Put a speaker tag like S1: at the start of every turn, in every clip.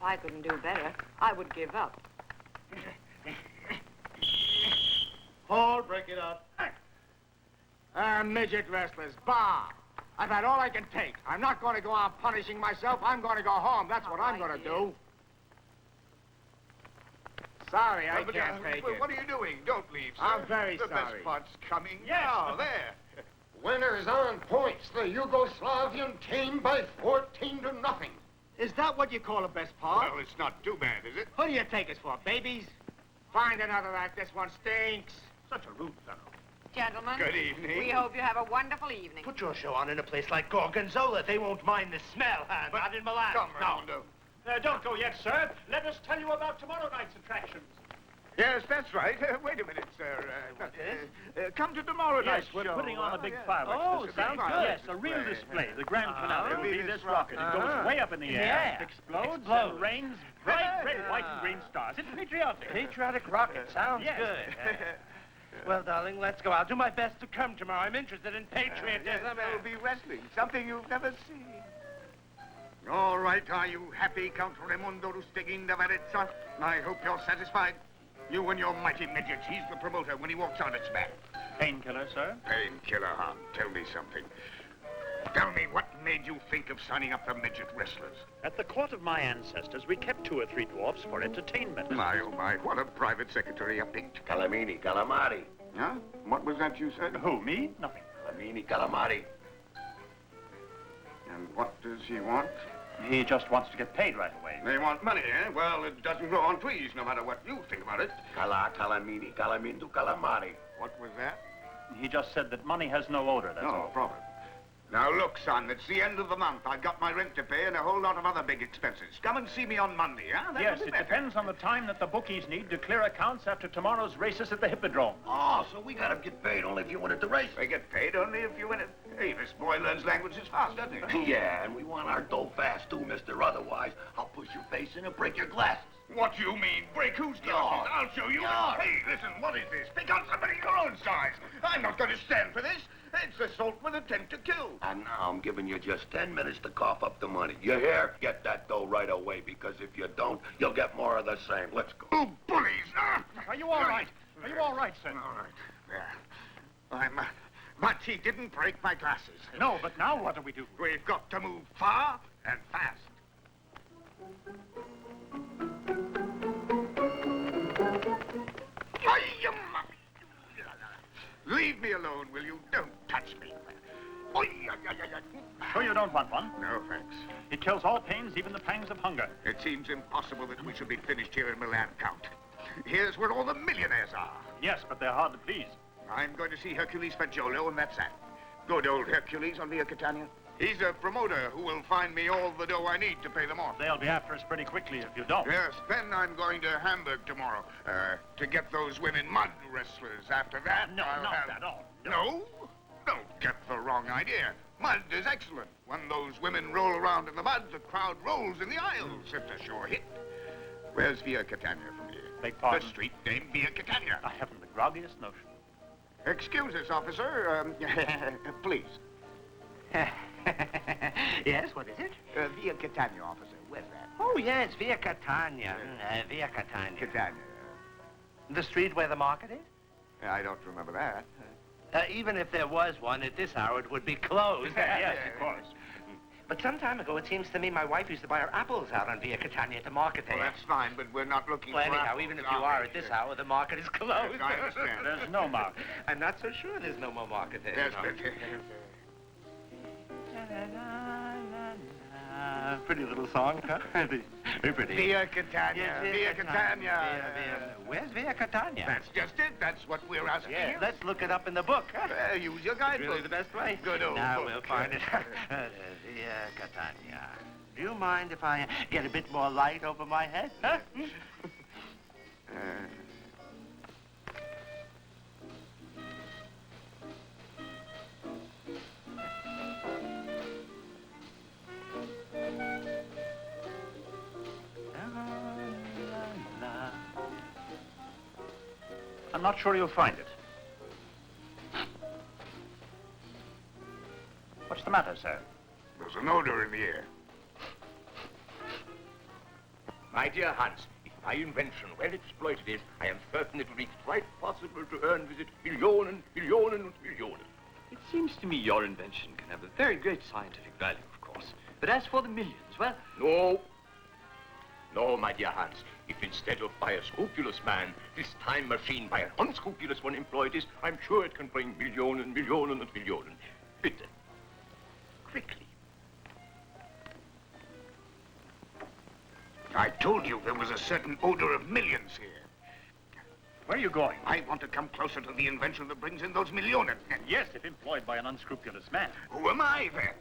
S1: I couldn't do better, I would give up.
S2: Hold, break it up. Midget wrestlers, bah! I've had all I can take. I'm not going to go on punishing myself. I'm going to go home. That's what I'm going to do. Sorry, I can't take it.
S3: What are you doing? Don't leave, sir.
S2: I'm very sorry.
S3: The best part's coming
S2: Yes.
S3: now. There.
S4: Winners on points. The Yugoslavian team by 14 to nothing.
S2: Is that what you call a best part?
S3: Well, it's not too bad, is it?
S2: Who do you take us for, babies? Find another act. This one stinks.
S3: Such a rude fellow.
S1: Gentlemen.
S3: Good evening.
S1: We hope you have a wonderful evening.
S5: Put your show on in a place like Gorgonzola. They won't mind the smell, huh? Not in Milan.
S3: Come, Raimondo.
S6: Don't go yet, sir. Let us tell you about tomorrow night's attractions.
S3: Yes, that's right. Wait a minute, sir. Come to tomorrow night's show.
S6: We're putting on a big
S3: yes.
S6: fireworks.
S5: Oh,
S6: display.
S5: sounds good.
S6: Yes, a real display. The grand finale will be this rocket. It goes
S5: Uh-huh.
S6: way up in the air,
S5: Yeah.
S6: explodes,
S5: Explodes.
S6: and rains bright red, white, and green stars. It's patriotic.
S5: Patriotic rocket. Sounds
S6: Yes.
S5: good. Well, darling, let's go. I'll do my best to come tomorrow. I'm interested in patriotism.
S3: Yes, there will be wrestling, something you've never seen. All right, are you happy, Count Raimondo Rustegin de Varezza? I hope you're satisfied. You and your mighty midgets, he's the promoter when he walks on its back.
S6: Painkiller, sir?
S3: Painkiller, huh? Tell me something. Tell me, what made you think of signing up for midget wrestlers?
S6: At the court of my ancestors, we kept 2 or 3 dwarfs for entertainment.
S3: My, oh my, what a private secretary you picked.
S4: Calamini, Calamari.
S3: Huh? What was that you said?
S6: Who, me? Nothing.
S4: Calamini, Calamari.
S3: And what does he want?
S6: He just wants to get paid right away.
S3: They want money, eh? Well, it doesn't grow on trees, no matter what you think about it.
S4: Calamini, Calamindu, Calamari.
S3: What was that?
S6: He just said that money has no odor, that's
S3: No
S6: all.
S3: problem. Now, look, son, it's the end of the month. I've got my rent to pay and a whole lot of other big expenses. Come and see me on Monday, huh?
S6: Yes, it depends on the time that the bookies need to clear accounts after tomorrow's races at the Hippodrome.
S4: Oh, so we gotta get paid only if you win at the race.
S3: They get paid only if you win it. Hey, this boy learns languages fast, doesn't he?
S4: Yeah, and we want our dough fast, too, mister. Otherwise, I'll push your face in and break your glasses.
S3: What do you mean? Break whose glasses? I'll show you.
S4: Yours.
S3: Hey, listen, what is this? Pick on somebody your own size. I'm not going to stand for this. It's assault with intent to kill.
S4: And now I'm giving you just 10 minutes to cough up the money. You hear? Get that dough right away, because if you don't, you'll get more of the same. Let's go.
S3: Oh, bullies!
S6: Are you all right? Are you all right, sir?
S3: All right. There. But he didn't break my glasses.
S6: No, but now what do we do?
S3: We've got to move far and fast. Leave me alone, will you? Don't touch me.
S6: Sure you don't want one?
S3: No, thanks.
S6: It kills all pains, even the pangs of hunger.
S3: It seems impossible that we should be finished here in Milan, Count. Here's where all the millionaires are.
S6: Yes, but they're hard to please.
S3: I'm going to see Hercules Fagiolo, and that's that. Good old Hercules on Via Catania. He's a promoter who will find me all the dough I need to pay them off.
S6: They'll be after us pretty quickly if you don't.
S3: Yes, then I'm going to Hamburg tomorrow to get those women mud wrestlers. After that,
S6: No,
S3: I'll
S6: not
S3: have...
S6: at all.
S3: No? Don't get the wrong idea. Mud is excellent. When those women roll around in the mud, the crowd rolls in the aisles. It's a sure hit. Where's Via Catania from here?
S6: Beg pardon?
S3: The street named Via Catania.
S6: I haven't the groggiest notion.
S3: Excuse us, officer. Please.
S5: Yes, what is it?
S3: Via Catania, officer. Where's that?
S5: Oh, yes, Via Catania. Via Catania.
S3: Catania.
S5: The street where the market is?
S3: I don't remember that.
S5: Even if there was one, at this hour it would be closed.
S6: Yes, of course.
S5: But some time ago, it seems to me, my wife used to buy her apples out on Via Catania to market there.
S3: Well, that's fine, but we're not looking
S5: Well,
S3: for
S5: anyhow,
S3: apples,
S5: even if you are at this hour, the market is closed.
S3: Yes, I understand.
S6: There's no market.
S5: I'm not so sure there's no more market there.
S3: Yes,
S5: you know.
S3: but...
S5: Pretty little song, huh? Very pretty.
S3: Via Catania.
S5: Yes,
S3: Via Catania.
S5: Where's Via Catania?
S3: That's just it. That's what we're asking you.
S5: Let's look it up in the book.
S3: Use your
S5: It's
S3: guidebook.
S5: really the best way.
S3: Good old
S5: Now
S3: book.
S5: we'll find it. Via Catania. Do you mind if I get a bit more light over my head? Huh?
S6: I'm not sure you'll find it. What's the matter, sir?
S3: There's an odor in the air.
S7: My dear Hans, if my invention well exploited is, I am certain it will be quite possible to earn with it Millionen, Millionen und Millionen.
S8: It seems to me your invention can have a very great scientific value, of course. But as for the millions, well...
S7: No. No, my dear Hans. If instead of by a scrupulous man, this time machine by an unscrupulous one employed is, I'm sure it can bring Millionen, Millionen und Millionen. Bitte. Quickly.
S3: I told you there was a certain odor of millions here.
S6: Where are you going?
S3: I want to come closer to the invention that brings in those Millionen.
S6: Yes, if employed by an unscrupulous man.
S3: Who am I, then?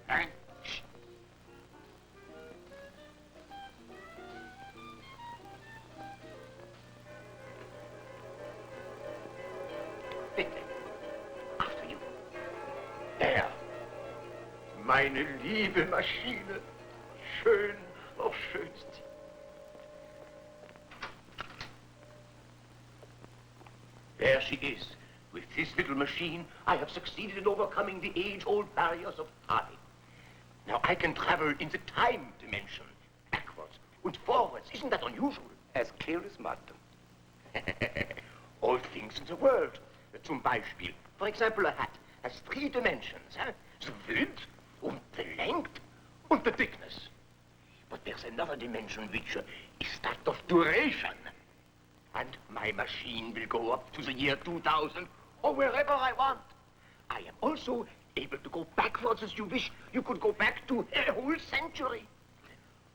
S3: Huh? Shh.
S7: Bitte. After you. There. Meine liebe Maschine. Schön auf schönst. There she is. With this little machine, I have succeeded in overcoming the age-old barriers of time. Now I can travel in the time dimension, backwards and forwards. Isn't that unusual? As clear as mud. All things in the world. Zum Beispiel, for example, a hat has 3 dimensions. Huh? The width, and the length, and the thickness. But there's another dimension which is that of duration. And my machine will go up to the year 2000 or wherever I want. I am also able to go backwards as you wish. You could go back to a whole century.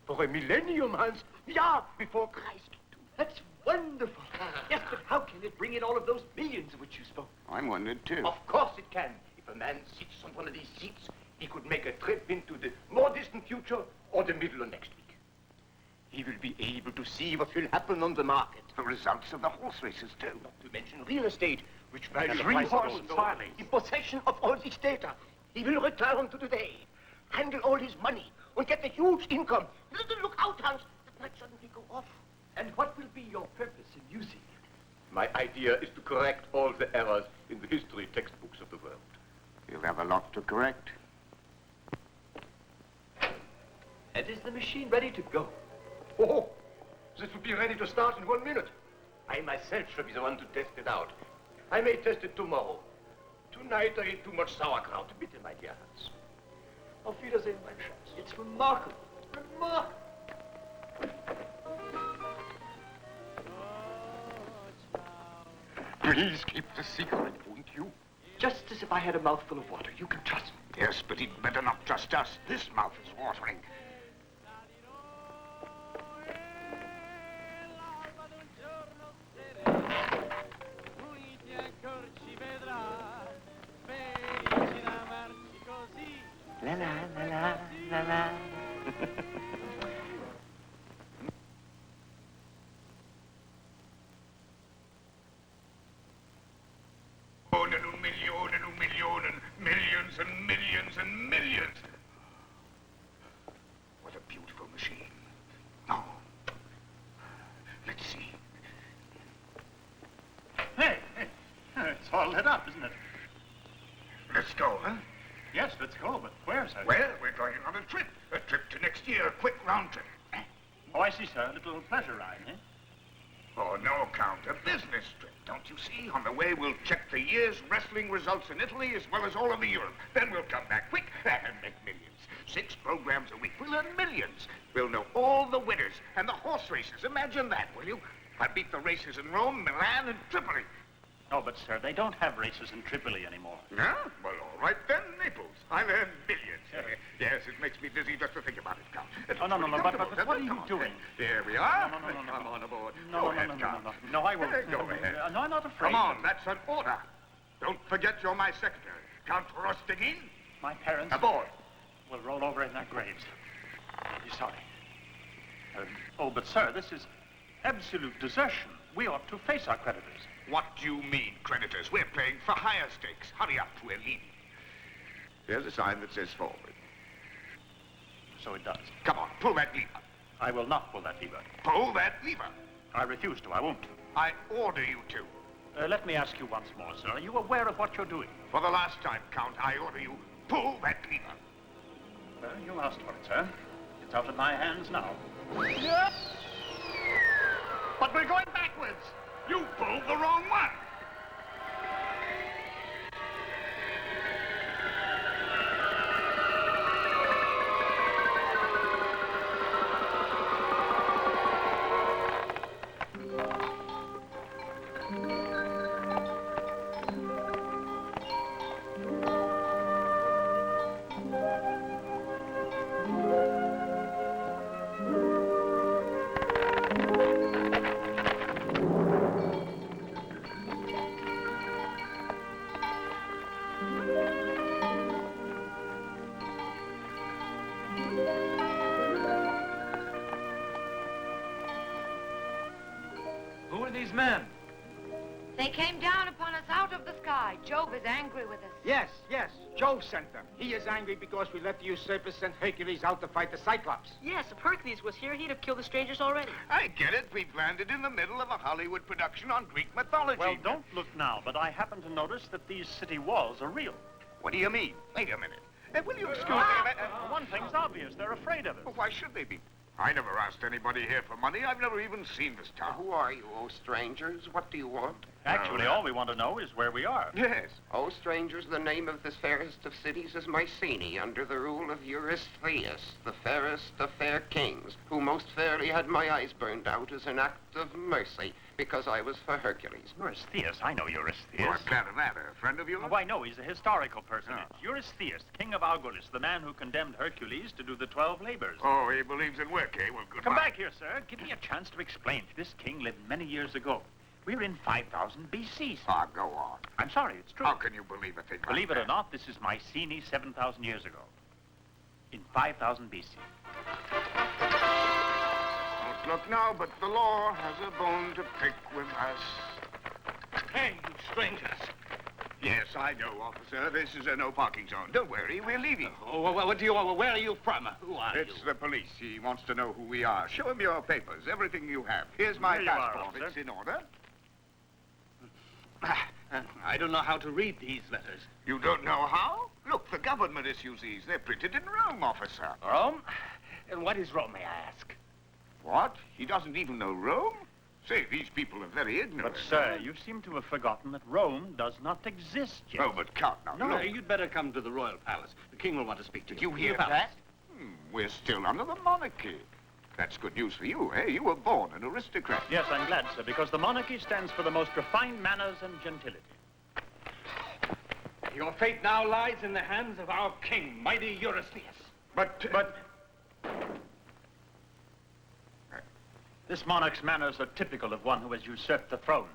S7: For a millennium, Hans. Yeah, before Christ.
S8: That's wonderful. Yes, but how can it bring in all of those millions of which you spoke?
S3: I'm wondered, too.
S7: Of course it can. If a man sits on one of these seats, he could make a trip into the more distant future or the middle of next week. He will be able to see what will happen on the market.
S3: The results of the horse races, too.
S7: Not to mention real estate, which varies
S6: And
S7: the price of
S6: horse
S7: gold.
S6: filings.
S7: In possession of all this data. He will return to today, handle all his money, and get a huge income. Look out, Hans. That might suddenly go off.
S8: And what will be your purpose in using it?
S7: My idea is to correct all the errors in the history textbooks of the world.
S3: You'll have a lot to correct.
S8: And is the machine ready to go?
S7: Oh, this will be ready to start in 1 minute. I myself shall be the one to test it out. I may test it tomorrow. Tonight I ate too much sauerkraut. Bitte, my dear Hans. Auf Wiedersehen, mein Schatz.
S8: It's remarkable. Remarkable.
S3: Please keep the secret, won't you?
S8: Just as if I had a mouthful of water. You can trust me.
S3: Yes, but he'd better not trust us. This mouth is watering.
S5: La la la la la la.
S3: Millionen, millions and millions and millions. What a beautiful machine. Now, let's see.
S6: Hey, it's all lit up, isn't it?
S3: Let's go, huh?
S6: Yes, let's go, but where, sir?
S3: Well, we're going on a trip to next year, a quick round trip.
S6: Oh, I see, sir. A little pleasure ride, eh?
S3: Oh, no, Count, a business trip, don't you see? On the way, we'll check the year's wrestling results in Italy as well as all over Europe. Then we'll come back quick and make millions. 6 programs a week. We'll earn millions. We'll know all the winners and the horse races. Imagine that, will you? I'll beat the races in Rome, Milan, and Tripoli.
S6: Oh, but, sir, they don't have races in Tripoli anymore.
S3: Yeah? Well, all right then, Naples. I'll earn millions. Yes, it makes me dizzy just to think about it, Count.
S6: Oh, no, but what are you doing?
S3: Here we are.
S6: No.
S3: Come on aboard.
S6: No,
S3: Go ahead, Count.
S6: No, I won't.
S3: Go ahead.
S6: No, I'm not afraid.
S3: Come on, that's an order. Don't forget you're my secretary. Count Rostigin.
S6: My parents
S3: Aboard.
S6: will roll over in their graves. I'm sorry. Oh, but, sir, this is absolute desertion. We ought to face our creditors.
S3: What do you mean, creditors? We're playing for higher stakes. Hurry up, we're leaving. Here's a sign that says forward.
S6: So it does.
S3: Come on, pull that lever.
S6: I will not pull that lever.
S3: Pull that lever.
S6: I refuse to. I won't.
S3: I order you to.
S6: Let me ask you once more, sir. Are you aware of what you're doing?
S3: For the last time, Count, I order you, pull that lever.
S6: Well, you asked for it, sir. It's out of my hands now. Yes! But we're going backwards.
S3: You pulled the wrong one.
S9: Who are these men?
S1: They came down upon us out of the sky. Jove is angry with us.
S2: Yes, yes. Jove sent them. He is angry because we let the usurpers send Hercules out to fight the Cyclops.
S10: Yes, if Hercules was here, he'd have killed the strangers already.
S3: I get it. We've landed in the middle of a Hollywood production on Greek mythology.
S6: Well, don't look now, but I happen to notice that these city walls are real.
S3: What do you mean? Wait a minute. Will you excuse me?
S6: For one thing's obvious. They're afraid of us.
S3: Well, why should they be? I never asked anybody here for money. I've never even seen this town.
S4: Who are you, oh strangers? What do you want?
S6: Actually, all we want to know is where we are.
S3: Yes.
S4: Oh, strangers, the name of this fairest of cities is Mycenae, under the rule of Eurystheus, the fairest of fair kings, who most fairly had my eyes burned out as an act of mercy, because I was for Hercules.
S6: Eurystheus, I know Eurystheus.
S3: Oh, I'm glad of that. A friend of yours?
S6: Oh, I know. He's a historical personage. Eurystheus, king of Argolis, the man who condemned Hercules to do the 12 labors.
S3: Oh, he believes in work, eh? Well, goodbye.
S6: Come back here, sir. Give me a chance to explain. This king lived many years ago. We're in 5000 BC.
S3: Ah, go on.
S6: I'm sorry, it's true.
S3: How can you believe a thing like
S6: Believe it
S3: that?
S6: or not, this is Mycenae 7,000 years ago. In 5000 BC.
S3: Don't look now, but the law has a bone to pick with us.
S5: Hey, you strangers.
S3: Yes, I know, officer. This is a no parking zone. Don't worry, we're leaving.
S5: Oh, what do you want? Where are you from? Who are
S3: It's
S5: you?
S3: the police. He wants to know who we are. Show him your papers, everything you have. Here's my
S6: Here you are,
S3: passport.
S6: officer.
S3: It's in order.
S5: I don't know how to read these letters.
S3: You don't know how? Look, the government issues these. They're printed in Rome, officer.
S5: Rome? And what is Rome, may I ask?
S3: What? He doesn't even know Rome? Say, these people are very ignorant.
S6: But, sir, you seem to have forgotten that Rome does not exist yet.
S3: Oh, but Count, now,
S5: No,
S3: look.
S5: you'd better come to the royal palace. The king will want to speak to you.
S3: You hear
S5: Palace.
S3: that? We're still under the monarchy. That's good news for you, eh? You were born an aristocrat.
S6: Yes, I'm glad, sir, because the monarchy stands for the most refined manners and gentility.
S5: Your fate now lies in the hands of our king, mighty Eurystheus.
S6: But... This monarch's manners are typical of one who has usurped the throne.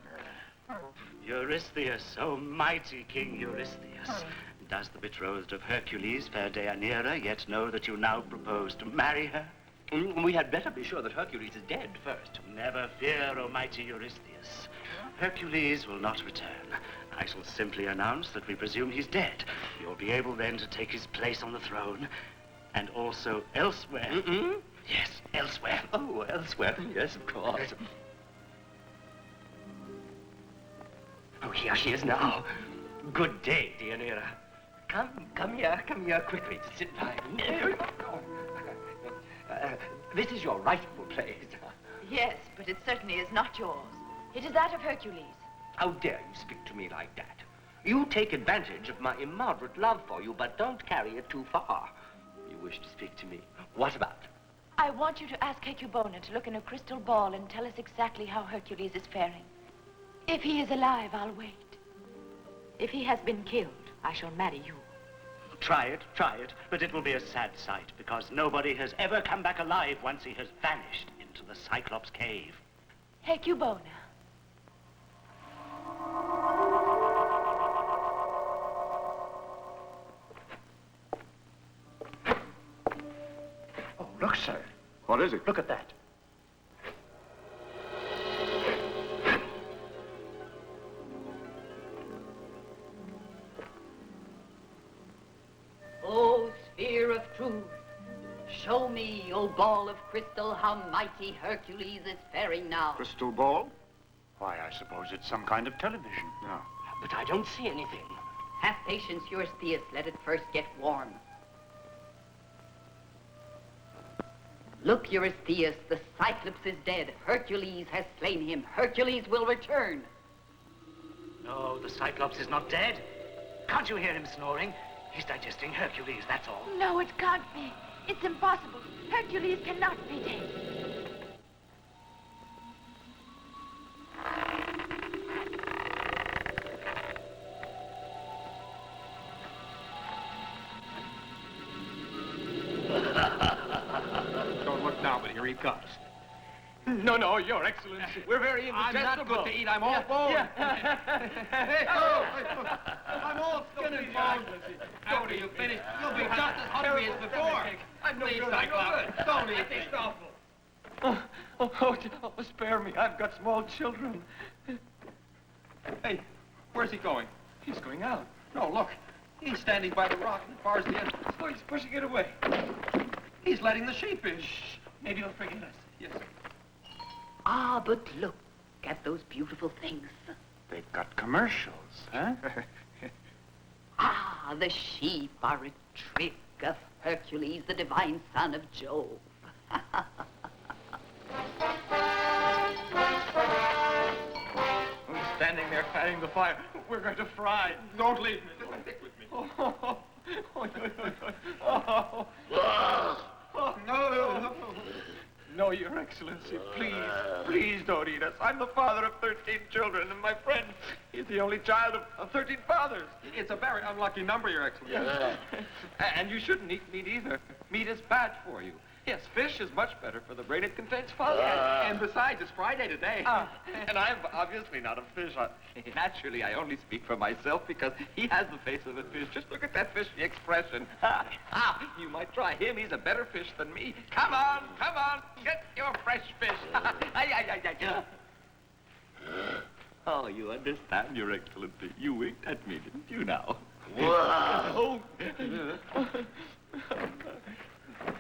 S11: Eurystheus, oh mighty King Eurystheus, does the betrothed of Hercules, fair Deianira, yet know that you now propose to marry her?
S7: We had better be sure that Hercules is dead first.
S11: Never fear, O mighty Eurystheus. Hercules will not return. I shall simply announce that we presume he's dead. You'll be able then to take his place on the throne, and also elsewhere. Yes, elsewhere.
S7: Oh, elsewhere. Yes, of course. Oh, here she is now. Good day, Deianira. Come here quickly to sit by me. This is your rightful place.
S1: Yes, but it certainly is not yours. It is that of Hercules.
S7: How dare you speak to me like that? You take advantage of my immoderate love for you, but don't carry it too far. You wish to speak to me. What about?
S1: I want you to ask Hecubona to look in a crystal ball and tell us exactly how Hercules is faring. If he is alive, I'll wait. If he has been killed, I shall marry you.
S11: Try it, but it will be a sad sight, because nobody has ever come back alive once he has vanished into the Cyclops cave.
S1: Hecubona.
S6: Oh, look, sir.
S3: What is it?
S6: Look at that.
S12: O sphere of truth, show me, O ball of crystal, how mighty Hercules is faring now.
S3: Crystal ball?
S6: Why, I suppose it's some kind of television.
S3: No.
S7: But I don't see anything.
S12: Have patience, Eurystheus. Let it first get warm. Look, Eurystheus, the Cyclops is dead. Hercules has slain him. Hercules will return.
S11: No, the Cyclops is not dead. Can't you hear him snoring? He's digesting Hercules, that's all.
S1: No, it can't be. It's impossible. Hercules cannot be dead.
S2: Don't look now, but here he comes.
S9: No, Your Excellency. We're very indigestible.
S2: I'm not good to eat. I'm all bone. Hey, I'm all skin and bones. After you finish, you'll be just as hungry as before.
S9: I'm no
S2: Please,
S9: good.
S2: Cyclops, don't eat this awful.
S9: Spare me. I've got small children.
S2: Hey, where's he going? He's going out. No, look. He's standing by the rock as far as the end. Oh, he's pushing it away. He's letting the sheep in. Shh. Maybe he'll forget us. Yes.
S12: Ah, but look at those beautiful things.
S6: They've got commercials, huh?
S12: Ah, the sheep are a trick of Hercules, the divine son of Jove.
S9: He's standing there fanning the fire. We're going to fry.
S2: Don't leave me. Stick with me. No.
S9: No, Your Excellency, please don't eat us. I'm the father of 13 children, and my friend is the only child of 13 fathers.
S2: It's a very unlucky number, Your Excellency.
S9: And you shouldn't eat meat either. Meat is bad for you. Yes, fish is much better for the brain. It contains phosphorus.
S2: And besides, it's Friday today.
S9: And I'm obviously not a fish. Naturally, I only speak for myself because he has the face of a fish. Just look at that fishy expression. You might try him. He's a better fish than me. Come on. Get your fresh fish. Oh, you understand, Your Excellency. You winked at me, didn't you now?
S2: Whoa.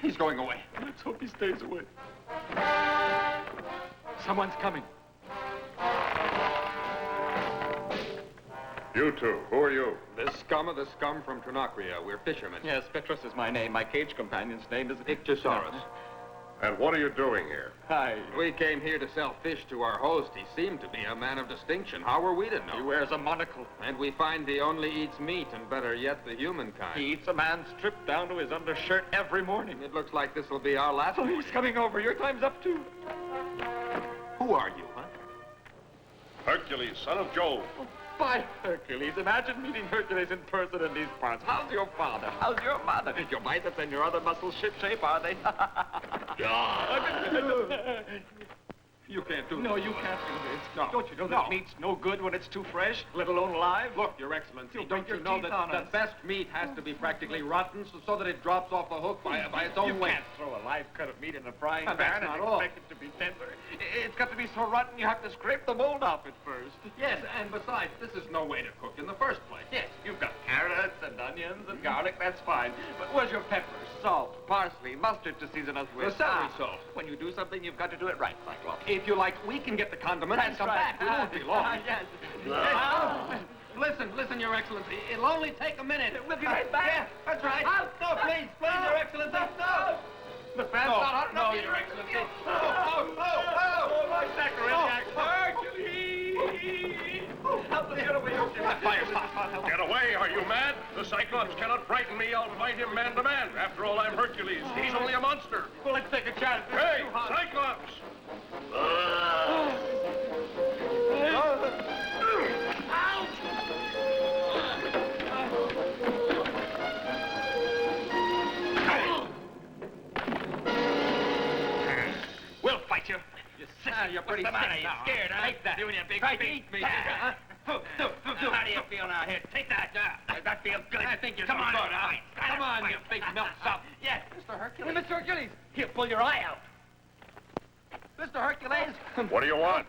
S2: He's going away.
S9: Let's hope he stays away.
S2: Someone's coming.
S3: You two, who are you?
S2: The scum of the scum from Trinacria. We're fishermen.
S9: Yes, Petrus is my name. My cage companion's name is
S2: Ichthyosaurus.
S3: And what are you doing here?
S9: Hi.
S2: We came here to sell fish to our host. He seemed to be a man of distinction. How were we to know?
S9: He wears a monocle.
S2: And we find he only eats meat, and better yet, the humankind.
S9: He eats a man's strip down to his undershirt every morning.
S2: It looks like this will be our last.
S9: Oh, he's coming over. Your time's up, too.
S2: Who are you, huh?
S3: Hercules, son of Jove.
S9: By Hercules, imagine meeting Hercules in person in these parts. How's your father? How's your mother? Your biceps and your other muscles ship-shape, are they?
S2: You can't do this.
S9: No, you can't do this.
S2: No.
S9: Don't you know that meat's no good when it's too fresh, let alone live?
S2: Look, Your Excellency,
S9: You'll
S2: don't
S9: break
S2: you
S9: your
S2: know
S9: teeth
S2: that
S9: on
S2: the
S9: us.
S2: best meat has to be practically rotten so that it drops off the hook by its own
S9: You
S2: weight?
S9: can't throw a live cut of meat in a frying
S2: That's
S9: pan
S2: not
S9: and
S2: all.
S9: expect it to be tender. It's got to be so rotten you have to scrape the mold off it first.
S2: Yes, and besides, this is no way to cook in the first place.
S9: Yes, you've got carrots and onions and garlic, that's fine. But where's your peppers, salt, parsley, mustard to season us with?
S2: The celery sauce.
S9: When you do something, you've got to do it right, Cyclops.
S2: If you like, we can get the condiments and come back. We won't be long.
S9: Yes.
S2: Listen, Your Excellency. It'll only take a minute.
S9: We'll be right back.
S2: Yeah, that's right. No, please, Your Excellency. No.
S9: The fan's not hot enough.
S2: Your Excellency.
S9: My sacrilege. Hercules! Help us get away.
S3: Get away, are you mad? The Cyclops cannot frighten me. I'll fight him man to man. After all, I'm Hercules. He's only a monster.
S9: Well, let's take a chance.
S3: Hey, Cyclops!
S9: We'll fight you. You sissy.
S2: You're pretty
S9: What's the matter?
S2: sick
S9: You
S2: now,
S9: scared, huh?
S2: Take that.
S9: You and your big
S2: Try to
S9: feet.
S2: eat me, huh?
S9: How do you feel now? Here, take that. Does that feel good?
S2: I think you're
S9: Come
S2: so
S9: on,
S2: good, huh?
S9: fight.
S2: Come on, you big milksop.
S9: Yes.
S2: Mr. Hercules.
S9: Mr. Hercules, he'll pull your eye out.
S2: Mr. Hercules.
S3: What do you want?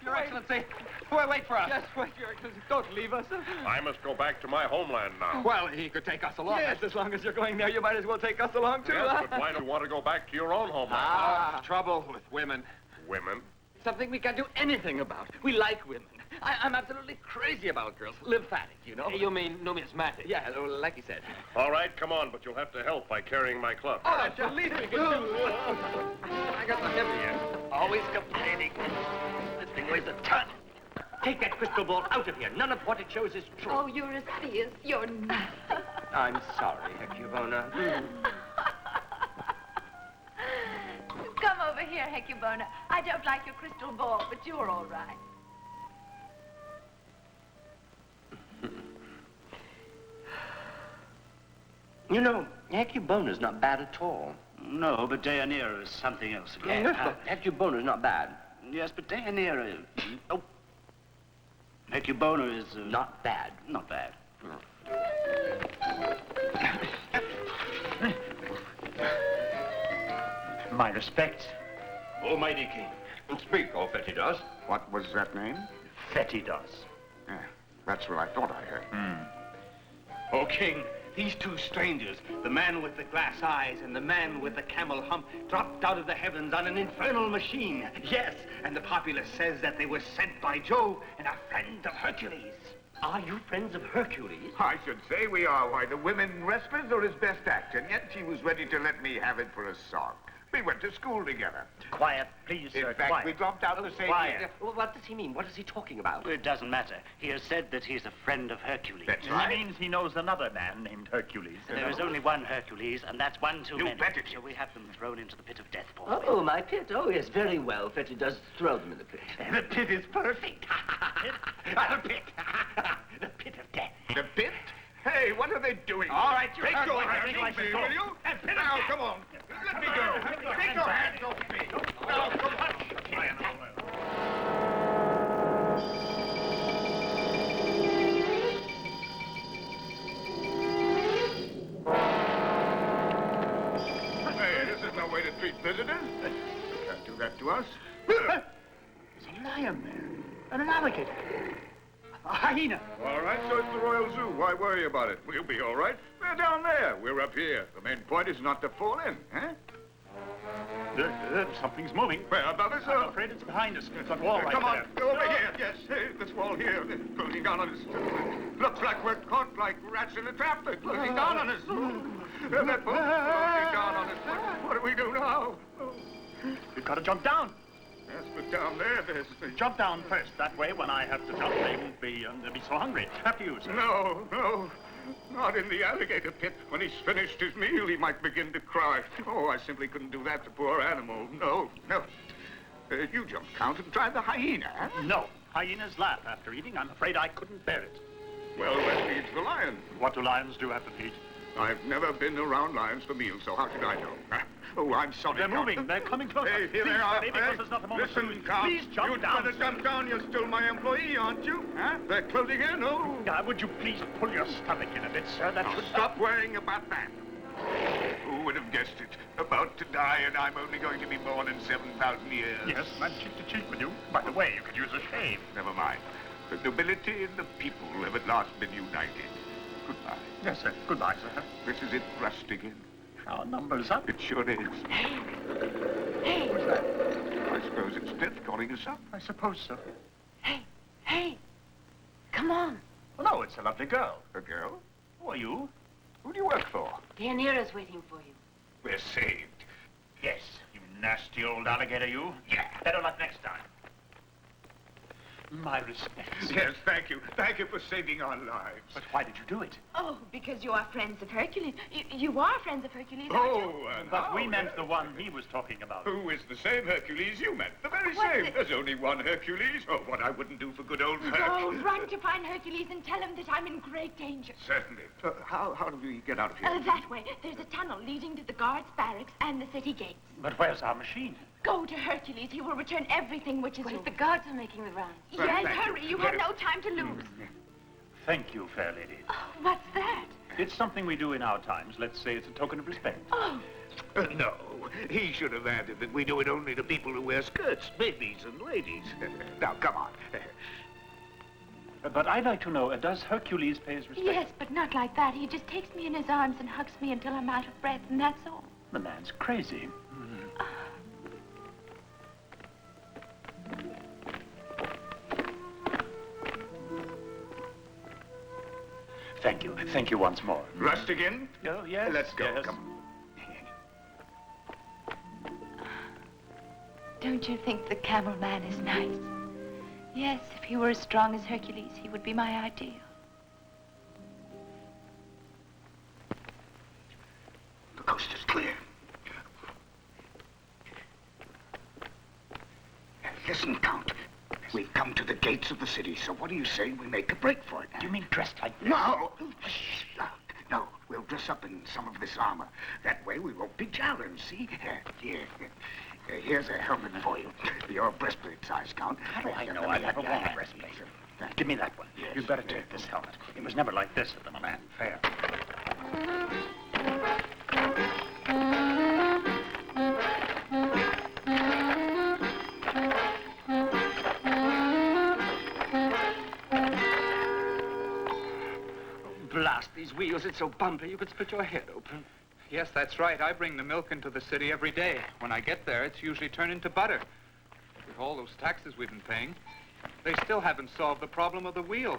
S2: Your Excellency. Wait for us.
S9: Yes, wait, Your Excellency. Don't leave us.
S3: I must go back to my homeland now.
S2: Well, he could take us along.
S9: Yes, as long as you're going there, you might as well take us along, too.
S3: Yes, but why do you want to go back to your own homeland?
S2: Trouble with women.
S3: Women?
S9: something we can't do anything about. We like women. I'm absolutely crazy about girls. Lymphatic, you know?
S2: You mean numismatic?
S9: Yeah, like he said.
S13: All right, come on, but you'll have to help by carrying my club.
S9: Oh, that's the least we can do. I got the heavier. Always complaining. This thing weighs a ton.
S7: Take that crystal ball out of here. None of what it shows is true.
S12: Oh, Eurystheus, you're not.
S7: I'm sorry, Hecubona.
S1: Come over here, Hecubona. I don't like your crystal ball, but you're all right.
S7: You know, Hecubona's not bad at all.
S11: No, but Deianira is something else again.
S7: Hecubona's not bad.
S11: Yes, but Deianira... Oh. Hecubona is...
S7: Not bad.
S11: Not bad. My respects.
S13: Almighty King. And speak, O Fetidas.
S3: What was that name?
S11: Fetidas.
S3: Yeah, that's what I thought I heard.
S5: O King, these two strangers, the man with the glass eyes and the man with the camel hump, dropped out of the heavens on an infernal machine. Yes, and the populace says that they were sent by Jove and are friends of Hercules.
S7: Are you friends of Hercules?
S3: I should say we are. Why, the women wrestlers are his best act, and yet he was ready to let me have it for a song. We went to school together.
S11: Quiet, please, sir.
S3: In fact,
S11: quiet.
S3: we dropped out the same
S11: Quiet.
S3: year.
S7: Well, what does he mean? What is he talking about?
S11: It doesn't matter. He has said that he's a friend of Hercules.
S3: That's
S6: He
S3: right.
S6: means he knows another man named Hercules.
S11: There is only one Hercules, and that's one too
S3: You
S11: many.
S3: bet it
S11: Shall we have them thrown into the pit of death, Paul?
S7: Oh, my pit. Oh, yes, very well. Fetty does throw them in the pit.
S5: The pit is perfect. The pit. The pit of death.
S3: The pit? Hey, what are they doing?
S5: All right, you
S3: Take
S5: heard
S3: your
S5: what I
S3: hands
S5: think
S3: off
S5: like
S3: me,
S5: this.
S3: will you?
S5: And pit of
S3: Now,
S5: death.
S3: come on. Let me go. Take your hands off me. Now, come on. Hey, this is no way to treat visitors. You can't do that to us.
S6: There's a lion there. And an alligator. A hyena.
S3: All right, so it's the Royal Zoo. Why worry about it? We'll be all right. They're down there. We're up here. The main point is not to fall in, huh?
S6: Something's moving.
S3: Where about us?
S6: I'm afraid it's behind us. It's that wall right
S3: Come on,
S6: there.
S3: go over here. Yes, hey, this wall here. They're closing down on us. Looks like we're caught like rats in a trap. They're closing down on us. They're closing down on us. What do we do now?
S6: We've got to jump down.
S3: Yes, but down there, there's...
S6: Jump down first. That way, when I have to jump, they won't be so hungry. After you, sir.
S3: No. Not in the alligator pit. When he's finished his meal, he might begin to cry. Oh, I simply couldn't do that to poor animal. No. You jump, Count, and try the hyena, huh?
S6: No. Hyenas laugh after eating. I'm afraid I couldn't bear it.
S3: Well, that feeds the lion.
S6: What do lions do after feed?
S3: I've never been around lions for meals, so how should I know? Oh, I'm sorry,
S6: They're
S3: Count.
S6: moving. They're coming closer.
S3: Hey, here
S6: Please,
S3: they are.
S6: Freddy, because there's not a moment to
S3: Listen,
S6: lose.
S3: Count.
S6: Please jump down,
S3: You'd better jump down. You're still my employee, aren't you? Huh? They're closing in. Oh.
S6: Would you please pull your stomach in a bit, sir? That
S3: Now,
S6: should...
S3: stop worrying about that. Who would have guessed it? About to die, and I'm only going to be born in 7,000 years.
S6: Yes, I'm cheek to cheek with you. By the way, you could use a shave.
S3: Never mind. The nobility and the people have at last been united. Goodbye.
S6: Yes, sir. Goodbye, sir.
S3: This is it rusting in.
S6: Our number's up.
S3: It sure is.
S1: Hey,
S3: What's that? I suppose it's death calling us up.
S6: I suppose so.
S1: hey. Come on.
S6: Oh, no, it's a lovely girl.
S3: A girl?
S6: Who are you?
S3: Who do you work for?
S12: Deianira's waiting for you.
S3: We're saved.
S6: Yes, you nasty old alligator, you.
S3: Yeah.
S6: Better luck next time. My respects.
S3: Yes, thank you. Thank you for saving our lives.
S6: But why did you do it?
S1: Oh, because you are friends of Hercules. You are friends of Hercules, aren't you?
S3: Oh, and
S6: But
S3: how?
S6: we meant the one he was talking about.
S3: Who is the same Hercules you meant? The very
S1: What's
S3: same.
S1: it?
S3: There's only one Hercules. Oh, what I wouldn't do for good old Herc.
S1: Go, run to find Hercules and tell him that I'm in great danger.
S3: Certainly. How do we get out of here?
S1: That way. There's a tunnel leading to the guards' barracks and the city gates.
S6: But where's our machine?
S1: Go to Hercules. He will return everything which is yours.
S12: The guards are making the rounds.
S1: Yes,
S3: Thank you.
S1: hurry. You have no time to lose.
S6: Thank you, fair lady.
S1: Oh, what's that?
S6: It's something we do in our times. Let's say it's a token of respect.
S1: Oh,
S3: No, he should have added that we do it only to people who wear skirts, babies and ladies. Now, come on.
S6: But I'd like to know, does Hercules pay his respect?
S1: yes, but not like that. He just takes me in his arms and hugs me until I'm out of breath, and that's all.
S6: The man's crazy. Thank you. Thank you once more.
S3: Rest again?
S6: Oh, yes.
S3: Let's go.
S6: Yes.
S3: Come.
S1: Don't you think the camel man is nice? Yes, if he were as strong as Hercules, he would be my ideal.
S3: The coast is clear. Listen, Count. We've come to the gates of the city, so what do you say we make a break for it?
S6: Do you mean dressed like this?
S3: No. Shh. No, we'll dress up in some of this armor. That way we won't be challenged, see? Here. Here's a helmet for you. Your breastplate size, Count.
S6: How do I know? I never worn a breastplate. Give me that one.
S3: Yes.
S6: You'd better take this helmet. It was never like this at the Milan Fair.
S8: Blast these wheels, it's so bumpy you could split your head open.
S2: Yes, that's right. I bring the milk into the city every day. When I get there, it's usually turned into butter. With all those taxes we've been paying, they still haven't solved the problem of the wheel.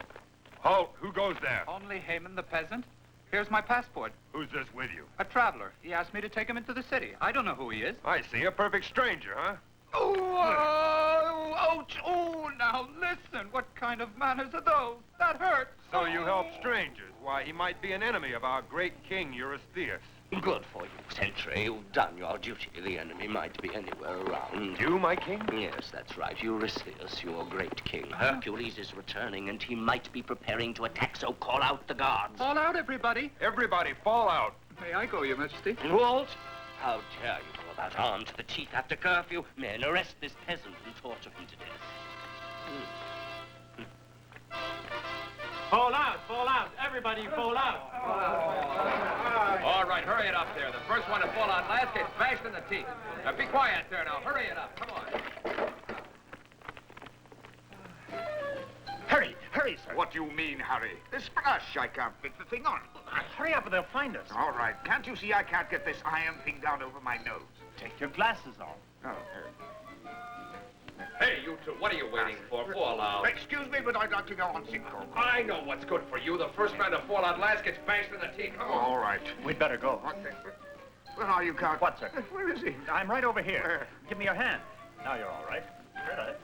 S13: Halt! Who goes there?
S2: Only Haman the peasant. Here's my passport.
S13: Who's this with you?
S2: A traveler. He asked me to take him into the city. I don't know who he is.
S13: I see, a perfect stranger, huh?
S2: Oh, ouch! Oh, now listen. What kind of manners are those? That hurts.
S13: So you help strangers. Why, he might be an enemy of our great king, Eurystheus.
S7: Good for you, Sentry. You've done your duty. The enemy might be anywhere around.
S13: You, my king?
S7: Yes, that's right. Eurystheus, your great king. Hercules is returning, and he might be preparing to attack, so call out the guards.
S2: Fall out, everybody.
S13: Everybody, fall out.
S2: May I go, Your Majesty?
S7: Walt, how dare you go about armed to the teeth after curfew? Men, arrest this peasant and torture him to death.
S6: Fall out. Everybody fall out.
S9: All right, hurry it up there. The first one to fall out last gets bashed in the teeth. Now, be quiet there now. Hurry it up. Come on.
S6: Hurry, sir.
S3: What do you mean, hurry? This brush, I can't fit the thing on.
S6: Hurry up or they'll find us.
S3: All right. Can't you see I can't get this iron thing down over my nose?
S6: Take your glasses off.
S3: Oh,
S9: Hey, you two, what are you waiting for? Fall out.
S3: Excuse me, but I'd like to go on sick call.
S9: I know what's good for you. The first man to fall out last gets bashed in the teeth.
S3: Oh, all right.
S6: We'd better go.
S3: What the... Where are you, Count?
S6: What, sir?
S3: Where is he?
S6: I'm right over here. Give me your hand. Now you're all right. Right.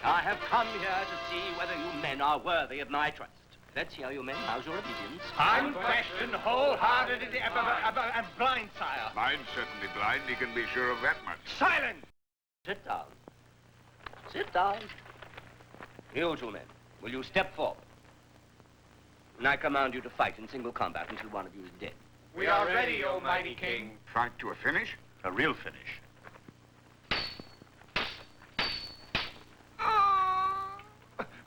S7: I have come here to see whether you men are worthy of my trust. Let's hear you men. How's your obedience?
S5: Unquestioned, wholehearted, and blind, sire.
S3: Mine's certainly blind. He can be sure of that much.
S5: Silence!
S7: Sit down. Sit down. You two men, will you step forward? And I command you to fight in single combat until one of you is dead.
S9: We are ready, O mighty king.
S3: Fight to a finish?
S6: A real finish.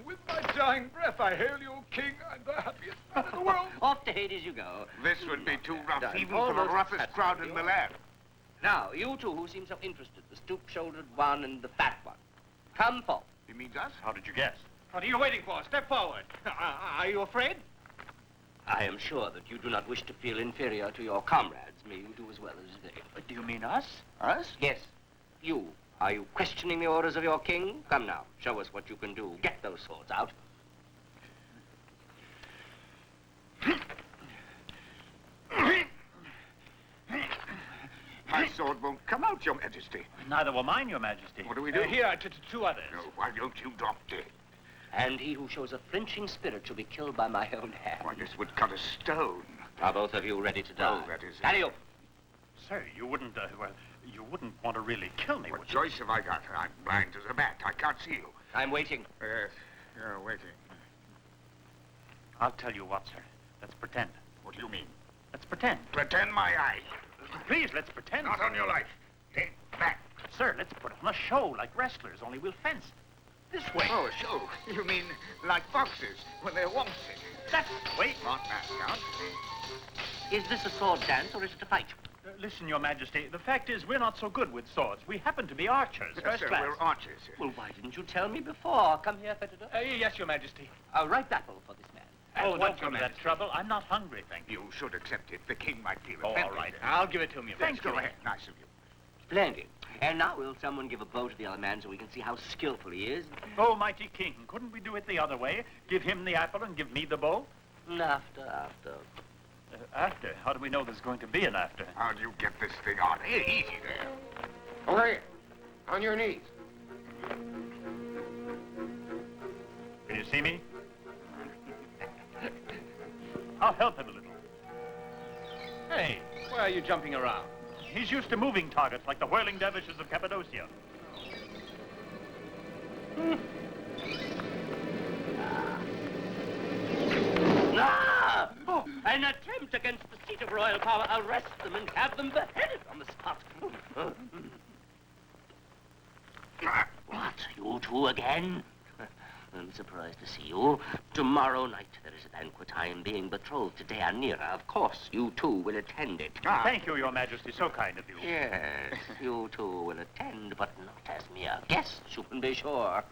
S2: With my dying breath, I hail you, king. I'm the happiest man in the world.
S7: Off to Hades you go.
S3: This would be too rough,
S7: Done.
S3: even for the
S7: Almost
S3: roughest
S7: at
S3: crowd in
S7: you.
S3: Milan.
S7: Now, you two who seem so interested, the stoop-shouldered one and the fat one, come forward.
S3: He means us?
S6: How did you guess?
S5: What are you waiting for? Step forward. Are you afraid?
S7: I am sure that you do not wish to feel inferior to your comrades. May you do as well as they.
S6: Do you mean us? Us?
S7: Yes, you. Are you questioning the orders of your king? Come now, show us what you can do. Get those swords out.
S3: My sword won't come out, Your Majesty.
S6: Neither will mine, Your Majesty.
S3: What do we do?
S5: Here, two others.
S3: No, why don't you drop dead?
S7: And he who shows a flinching spirit shall be killed by my own hand.
S3: Why, this would cut a stone.
S7: Are both of you ready to die?
S3: Oh, that is it.
S7: Carry you.
S6: Sir, you wouldn't want to really kill me,
S3: What
S6: would you?
S3: choice have I got? I'm blind as a bat. I can't see you.
S7: I'm waiting.
S3: Yes, you're waiting.
S6: I'll tell you what, sir. Let's pretend.
S3: What do you mean?
S6: Let's pretend.
S3: Pretend my eye.
S6: Please, let's pretend.
S3: Not on your life. Take back.
S6: Sir, let's put on a show like wrestlers, only we'll fence. This way.
S3: Oh, a show. You mean like boxers when they're waltzing?
S6: That's the way.
S3: Not that, Count.
S7: Is this a sword dance or is it a fight?
S6: Listen, Your Majesty, the fact is we're not so good with swords. We happen to be archers,
S3: Yes,
S6: first
S3: sir,
S6: class.
S3: we're archers.
S7: Well, why didn't you tell me before? Come here, Fetidor.
S5: Yes, Your Majesty.
S7: A right battle for this man.
S6: Oh, don't go to that trouble. I'm not hungry, thank you.
S3: You should accept it. The king might feel
S6: Oh,
S3: offended.
S6: all right.
S5: I'll give it to him, Your
S3: Thank
S5: Majesty.
S3: you. Go ahead. Nice of you.
S7: Splendid. And now will someone give a bow to the other man so we can see how skillful he is?
S6: Oh, mighty king, couldn't we do it the other way? Give him the apple and give me the bow?
S7: After.
S6: After? How do we know there's going to be an after?
S3: How do you get this thing on? Easy there.
S4: Okay, on your knees.
S6: Can you see me? I'll help him a little.
S2: Hey, why are you jumping around?
S6: He's used to moving targets like the whirling dervishes of Cappadocia.
S7: Ah! Oh, an attempt against the seat of royal power. Arrest them and have them beheaded on the spot. What, you two again? I'm surprised to see you. Tomorrow night there is a banquet. I am being betrothed to Deianira. Of course, you two will attend it.
S6: Thank you, Your Majesty. So kind of you.
S7: Yes, you two will attend, but not as mere guests, you can be sure.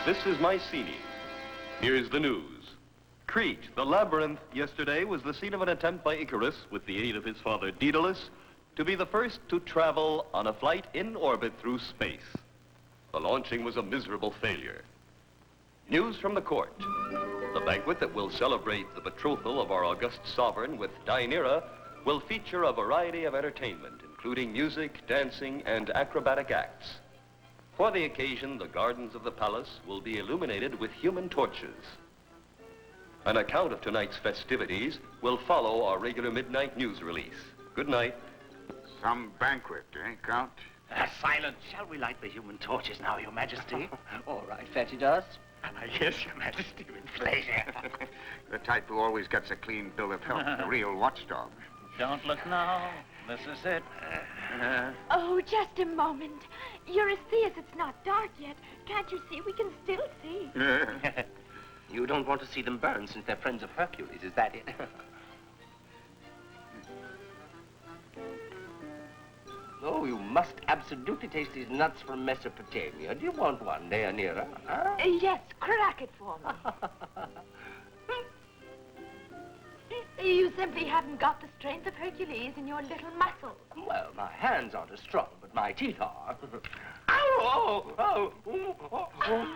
S14: This is Mycenae. Here's the news. Crete, the labyrinth, yesterday was the scene of an attempt by Icarus, with the aid of his father Daedalus, to be the first to travel on a flight in orbit through space. The launching was a miserable failure. News from the court. The banquet that will celebrate the betrothal of our august sovereign with Deianira will feature a variety of entertainment, including music, dancing, and acrobatic acts. For the occasion, the gardens of the palace will be illuminated with human torches. An account of tonight's festivities will follow our regular midnight news release. Good night.
S3: Some banquet, eh, Count?
S11: Silence. Shall we light the human torches now, Your Majesty?
S7: All right, fetch us.
S11: Yes, Your Majesty, with pleasure.
S3: The type who always gets a clean bill of health, a real watchdog.
S6: Don't look now. This is it.
S1: Oh, just a moment. Eurystheus, it's not dark yet. Can't you see? We can still see.
S7: You don't want to see them burn since they're friends of Hercules, is that it? Oh, you must absolutely taste these nuts from Mesopotamia. Do you want one, Deianira? Huh?
S1: Yes, crack it for me. You simply haven't got the strength of Hercules in your little muscles.
S7: Well, my hands aren't as strong, but my teeth are. Ow! Oh,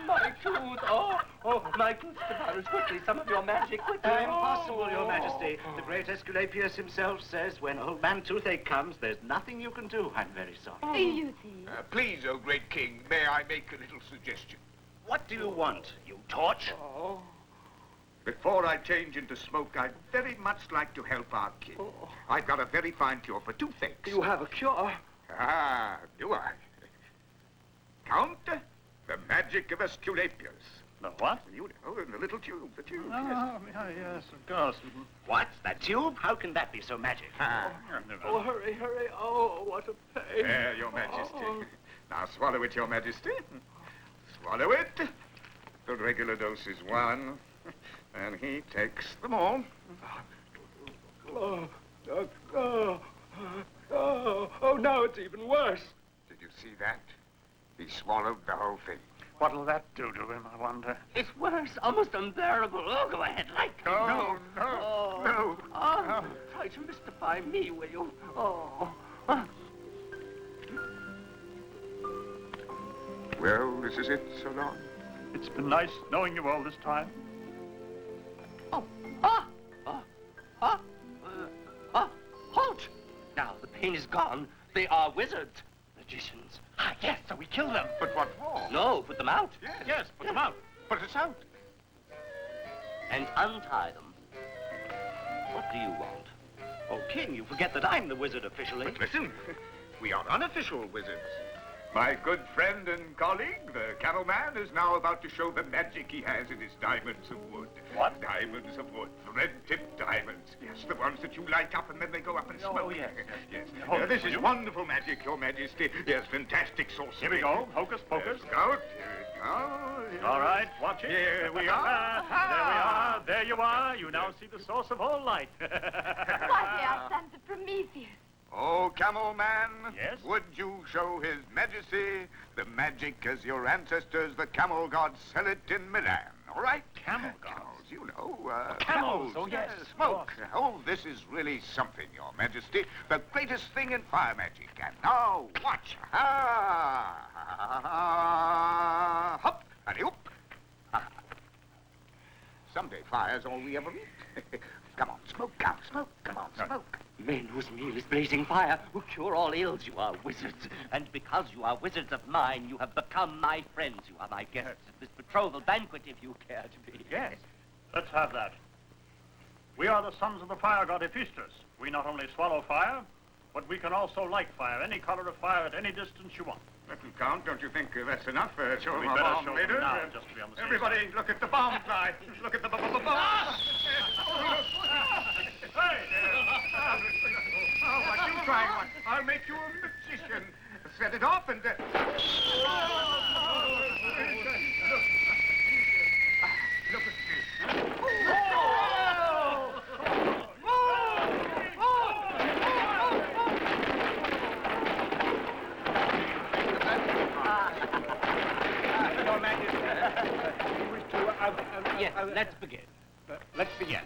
S7: my tooth! Oh, my tooth, Stefanus, quickly, some of your magic, quickly.
S11: Impossible, Your Majesty. The great Aesculapius himself says when old man toothache comes, there's nothing you can do. I'm very sorry.
S1: You see.
S3: Please, O great king, may I make a little suggestion?
S11: What do you want, you torch?
S3: Oh. Before I change into smoke, I'd very much like to help our king. I've got a very fine cure for toothaches.
S7: You have a cure?
S3: Ah, do I? Count the magic of Aesculapius.
S6: The what?
S3: You know, in the little tube, the tube.
S6: Oh, yes, of course.
S11: What? That tube? How can that be so magic?
S7: Oh, hurry. Oh, what a pain.
S3: There, Your Majesty. Now swallow it, Your Majesty. Swallow it. The regular dose is 1. And he takes them all.
S7: Oh, now it's even worse.
S3: Did you see that? He swallowed the whole thing.
S6: What'll that do to him, I wonder?
S7: It's worse, almost unbearable. Oh, go ahead, light me.
S3: No.
S7: Oh, try to mystify me, will you? Oh.
S3: Well, this is it so long.
S6: It's been nice knowing you all this time.
S7: Halt! Now the pain is gone. They are wizards. Magicians.
S6: Ah, yes, so we kill them.
S3: But what for?
S7: No, put them out.
S6: Yes, put them out.
S3: Put us out.
S7: And untie them. What do you want?
S11: Oh, King, you forget that I'm the wizard officially.
S3: But listen, we are unofficial wizards. My good friend and colleague, the camel man, is now about to show the magic he has in his diamonds of wood.
S6: What?
S3: diamonds of wood, red-tipped diamonds. Yes, the ones that you light up and then they go up and smoke.
S6: Oh, yes.
S3: Yes.
S6: Hold
S3: This
S6: will
S3: is
S6: you?
S3: wonderful magic, Your Majesty. Yes, fantastic sorcery.
S6: Here we go. Hocus pocus.
S3: Scout. Here it goes.
S6: All right, watch it.
S3: Here we are.
S6: There we are. There you are. You now see the source of all light.
S1: Why, they are sons of Prometheus.
S3: Oh, Camel Man.
S6: Yes?
S3: Would you show His Majesty the magic as your ancestors, the camel gods, sell it in Milan? All right?
S6: Camel gods?
S3: Camels, you know.
S6: Camels, oh, yes.
S3: Smoke. Oh, this is really something, Your Majesty. The greatest thing in fire magic. And now, watch. Ha! Hop! And whoop! Someday fire's all we ever eat. Come on, smoke, come, smoke. Come on, smoke.
S7: Men whose meal is blazing fire, who cure all ills, you are wizards. And because you are wizards of mine, you have become my friends. You are my guests at this betrothal banquet, if you care to be.
S6: Yes. Let's have that. We are the sons of the fire god Hephaestus. We not only swallow fire, but we can also light fire, any color of fire at any distance you want.
S3: That'll count. Don't you think that's enough? Show
S6: We
S3: them
S6: better
S3: our bomb
S6: show them
S3: later.
S6: now, just to be on the safe
S3: Everybody,
S6: side.
S3: look at the bomb fly. Look at the bomb. Hey! Oh, what you trying on? I'll make you a magician. Set it off and... Look at this.
S5: Your Majesty, we wish to...
S7: Yes, let's begin.
S5: Let's begin.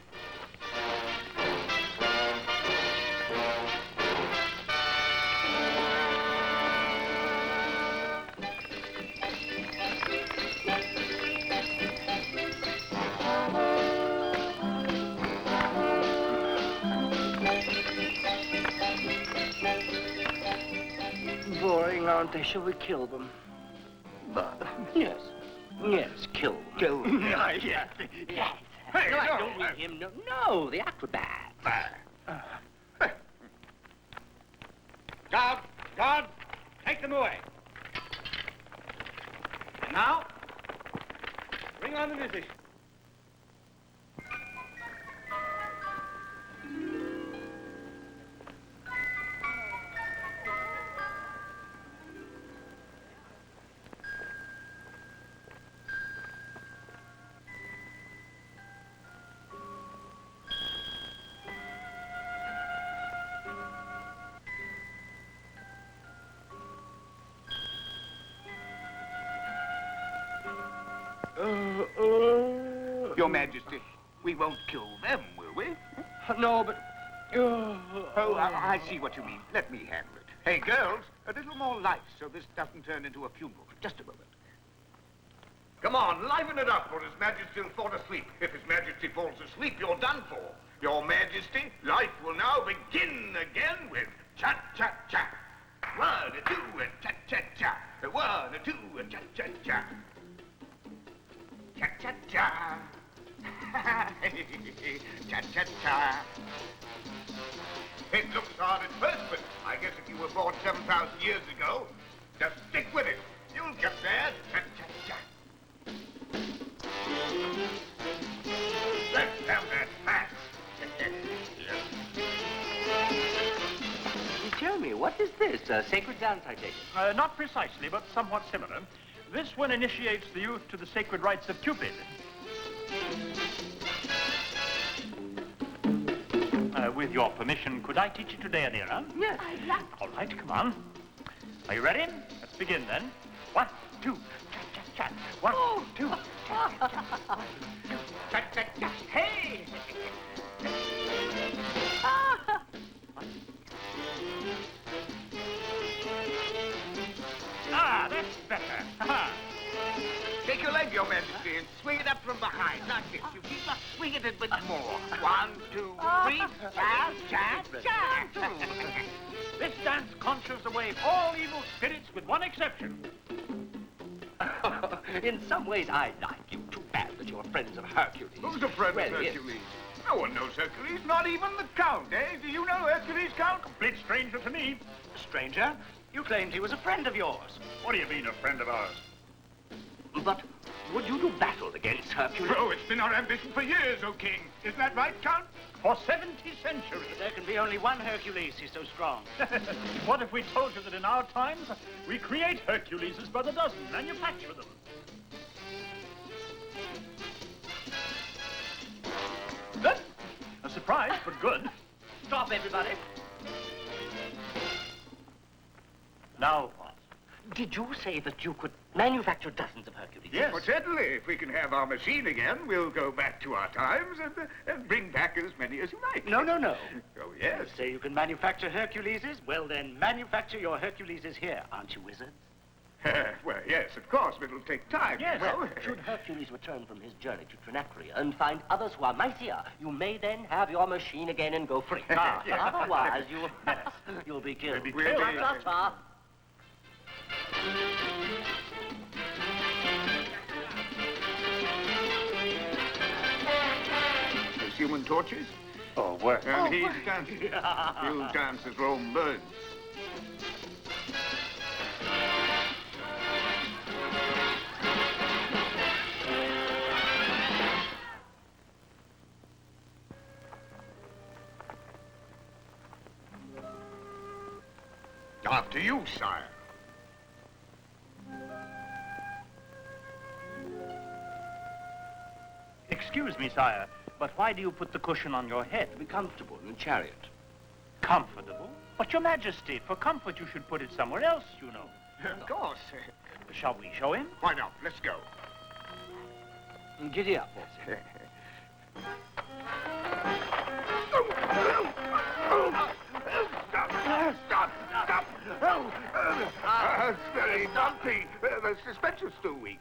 S7: Boring, aren't they? Shall we kill them? Yes. Yes, kill them.
S3: Kill them.
S7: Yes.
S3: Hey,
S7: No, I
S3: no.
S7: don't mean him. No, the acrobat.
S5: Guard! Guard! Take them away. And now, bring on the musician.
S3: Your Majesty, we won't kill them, will we?
S7: No, but...
S3: Oh, I see what you mean. Let me handle it. Hey, girls, a little more life so this doesn't turn into a funeral. Just a moment. Come on, liven it up, or His Majesty will fall asleep. If His Majesty falls asleep, you're done for. Your Majesty, life will now begin again with cha-cha-cha. 1, 2, and cha-cha-cha. 1, 2, and cha-cha-cha. Cha-cha-cha. Cha-cha-cha. It looks hard at first, but I guess if you were born 7,000 years ago, just stick with it. You'll get there. Cha-cha-cha. Let's have that fast.
S7: Tell me, what is this? A sacred dance, I take it?
S6: Not precisely, but somewhat similar. This one initiates the youth to the sacred rites of Cupid. With your permission, could I teach you today, Anira?
S1: Yes. I'd like to.
S6: All right, come on. Are you ready? Let's begin then. 1, 2, cha-cha-cha. 1, 2, cha-cha-cha. 1, 2, cha-cha-cha. Hey! Ah, that's better. Ha-ha.
S3: Shake your leg, Your Majesty, and swing it up from behind. Not this. You keep up swinging it with more. 1, 2, 3. Cha-cha-cha.
S6: This dance conjures away all evil spirits with one exception.
S7: In some ways, I like you. Too bad that you're friends of Hercules.
S3: Who's a friend
S7: Well,
S3: of
S7: yes.
S3: Hercules? No one knows Hercules, not even the Count, eh? Do you know Hercules, Count?
S6: Complete stranger to me.
S7: Stranger, you claimed he was a friend of yours.
S6: What do you mean, a friend of ours?
S7: But would you do battle against Hercules?
S3: Oh, it's been our ambition for years, O king. Isn't that right, Count?
S11: For 70 centuries. There can be only one Hercules. He's so strong. What if we told you that in our times, we create Herculeses by the dozen, manufacture them? Good. A surprise, but good.
S10: Stop, everybody.
S11: Now what?
S7: Did you say that you could manufacture dozens of Hercules?
S11: Yes.
S3: Well, certainly. If we can have our machine again, we'll go back to our times and bring back as many as you like.
S7: No, no, no.
S3: Oh, yes.
S7: You say you can manufacture Herculeses? Well, then, manufacture your Herculeses here. Aren't you wizards?
S3: Well, yes, of course, but it'll take time.
S7: Yes.
S3: Well,
S7: Should Hercules return from his journey to Trinacria and find others who are mightier, you may then have your machine again and go free. Otherwise, you'll be killed.
S3: We'll be killed.
S7: Ta-ta.
S3: There's human torches.
S11: Oh, work.
S3: And he's dancing. He'll dance as Rome burns. After you, sire.
S11: Excuse me, sire, but why do you put the cushion on your head?
S7: To be comfortable in the chariot.
S11: Comfortable? But, Your Majesty, for comfort you should put it somewhere else, you know.
S3: Of course.
S11: Shall we show him?
S3: Why not? Let's go.
S7: Giddy up, Wolsey.
S3: Stop! It's very bumpy. The suspension's too weak.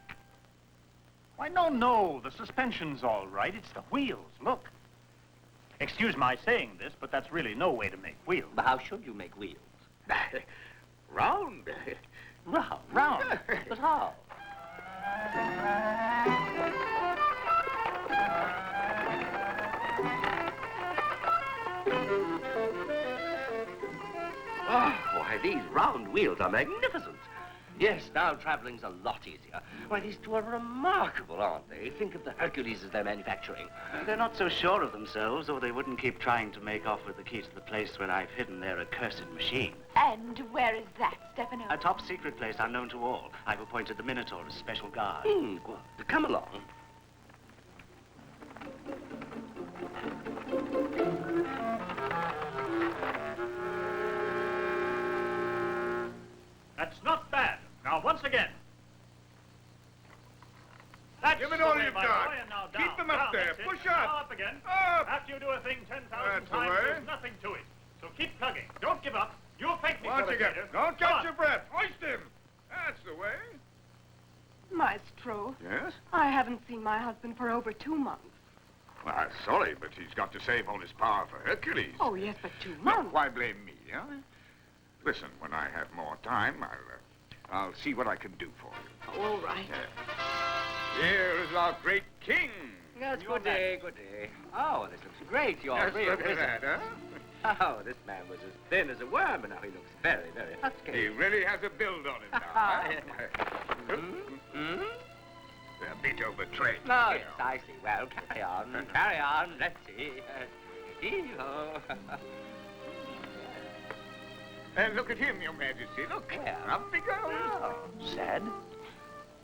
S11: Why, no, the suspension's all right. It's the wheels, look. Excuse my saying this, but that's really no way to make wheels.
S7: But how should you make wheels?
S3: Round.
S7: Round. But how? Why, these round wheels are magnificent. Yes, now traveling's a lot easier. Why, these two are remarkable, aren't they? Think of the Herculeses they're manufacturing.
S11: They're not so sure of themselves, or they wouldn't keep trying to make off with the keys to the place where I've hidden their accursed machine.
S1: And where is that, Stefano?
S11: A top secret place unknown to all. I've appointed the Minotaur as special guard.
S7: Good. Come along.
S11: That's not bad. Now, once again. That's
S3: Give it all
S11: the way,
S3: you've
S11: my
S3: got.
S11: boy, and now
S3: Keep
S11: down,
S3: them up
S11: down,
S3: there.
S11: that's it.
S3: Push
S11: Now
S3: up.
S11: up again.
S3: Up.
S11: After you do a thing 10,000
S3: That's the
S11: times,
S3: way.
S11: there's nothing to it. So keep tugging. Don't give up. You'll thank me
S3: Once
S11: for it
S3: again.
S11: later.
S3: Don't
S11: Come
S3: catch
S11: on.
S3: your breath. Hoist him. That's the way.
S15: Maestro,
S3: Yes?
S15: I haven't seen my husband for over 2 months.
S3: Well, I'm sorry, but he's got to save all his power for Hercules.
S15: Oh, yes, but 2
S3: Look,
S15: months.
S3: why blame me, huh? Listen, when I have more time, I'll see what I can do for you.
S15: All right.
S3: Here is our great king.
S7: Yes, good day. Oh, this looks great. You're
S3: Yes,
S7: real
S3: look at
S7: wizard.
S3: that, huh?
S7: Oh, this man was as thin as a worm, and now he looks very, very husky.
S3: He really has a build on him now, huh? A bit overtrained.
S7: Oh, yes, I see. Well, carry on. Carry on. Let's see. Hee-ho.
S3: And look at him, Your Majesty. Look.
S7: Where?
S3: Up he goes.
S7: Oh.
S11: Sad?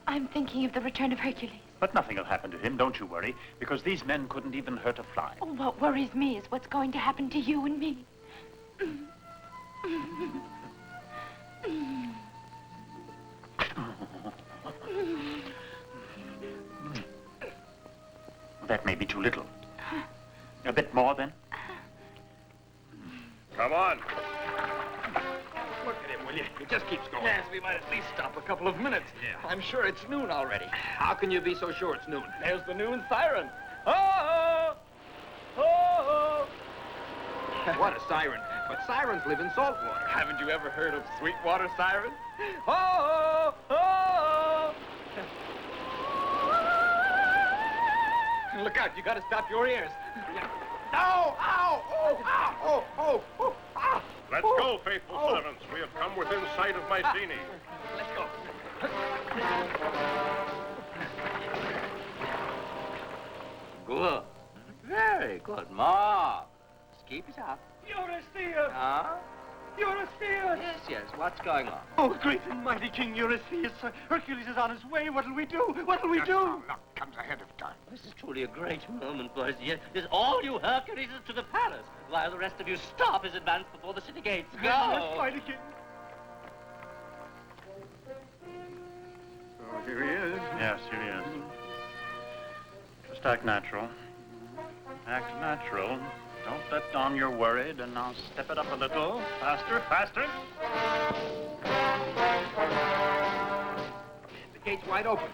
S1: I'm thinking of the return of Hercules.
S11: But nothing will happen to him, don't you worry, because these men couldn't even hurt a fly.
S1: Oh, what worries me is what's going to happen to you and me.
S11: That may be too little. A bit more, then?
S13: Come on.
S2: Look at him, will you? He just keeps going.
S9: Yes, we might at least stop a couple of minutes.
S2: Yeah.
S9: I'm sure it's noon already.
S2: How can you be so sure it's noon?
S9: There's the noon siren. Oh! Oh!
S2: What a siren. But sirens live in salt water.
S9: Haven't you ever heard of sweetwater sirens? Oh! Oh! Look out, you gotta stop your ears.
S3: Ow! Ow! Oh! Ow! Oh! Oh! Oh! Ah!
S13: Let's go, faithful servants. We have come within sight of Mycenae.
S9: Let's go. Good. Very good. Marvelous. Keep it up.
S5: Eurystheus!
S9: Huh?
S5: Eurystheus!
S9: Yes. What's going on?
S5: Oh, great and mighty King Eurystheus, Hercules is on his way. What'll we do? What'll we do?
S3: Luck comes ahead of time.
S8: This is truly a great moment, boys. Yes, all you Hercules to the palace, while the rest of you stop his advance before the city gates. Go!
S5: Yes, mighty King.
S3: Oh, here he is.
S11: Yes, here he is. Just act natural. Act natural. Don't let on you're worried, and now step it up a little. Faster, faster.
S2: The gate's wide open.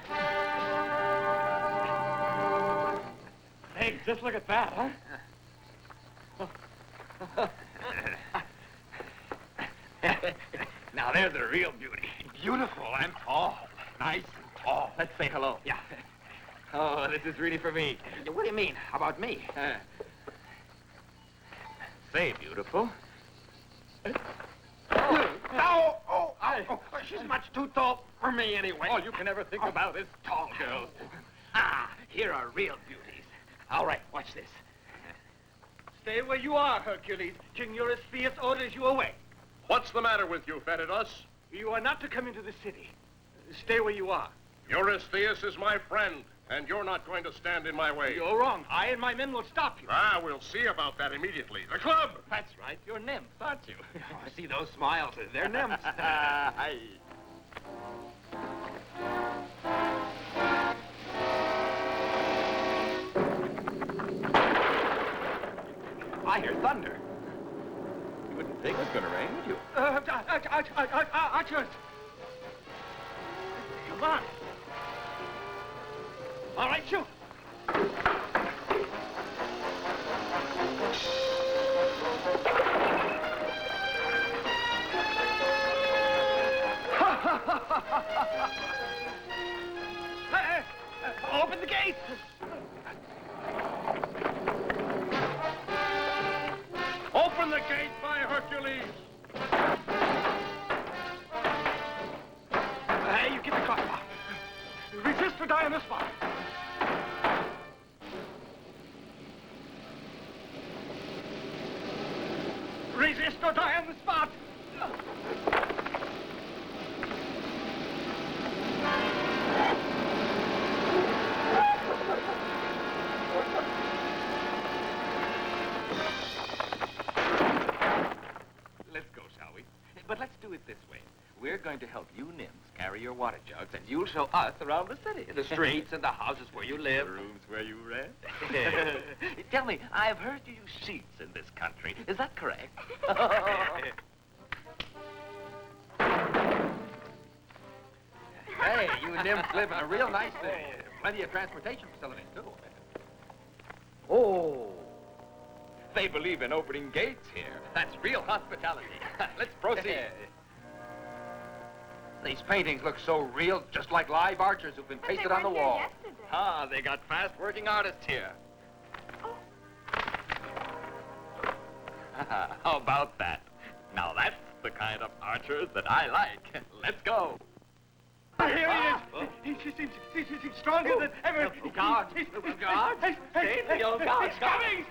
S5: Hey, just look at that, huh?
S2: Now, there's a real beauty. Beautiful and tall. Nice and tall.
S9: Let's say hello.
S2: Yeah. Oh, this is really for me.
S9: What do you mean? How about me?
S2: Say, beautiful. She's much too tall for me anyway.
S13: All you can ever think about is tall girls.
S2: Ah, here are real beauties. All right, watch this.
S5: Stay where you are, Hercules. King Eurystheus orders you away.
S13: What's the matter with you, Fetidus?
S5: You are not to come into the city. Stay where you are.
S13: Eurystheus is my friend, and you're not going to stand in my way.
S5: You're wrong. I and my men will stop you.
S13: Ah, we'll see about that immediately. The club!
S2: That's right. You're nymphs, aren't you? Oh, see those smiles. They're nymphs. I hear thunder.
S9: You wouldn't think it was going to rain, would you?
S5: Archers! Come on. All right, shoot. Open the gate.
S13: Open the gate, by Hercules!
S5: Hey, you get the car. Resist or die on the spot. Resist or die on the spot.
S2: Let's go, shall we? But let's do it this way. We're going to help you nymphs carry your water jugs, and you'll show us around the city, the streets and the houses where you live.
S8: The rooms where you rest.
S2: Tell me, I've heard you use sheets in this country. Is that correct? Hey, you nymphs live in a real nice city. Plenty of transportation facilities, too. Oh. They believe in opening gates here. That's real hospitality. Let's proceed. These paintings look so real, just like live archers who've been pasted on the wall. Ah, they got fast-working artists here. How about that? Now that's the kind of archers that I like. Let's go.
S5: Here he is. He seems stronger than ever.
S2: Guards! Guards! Stay the old guards!
S5: He's coming!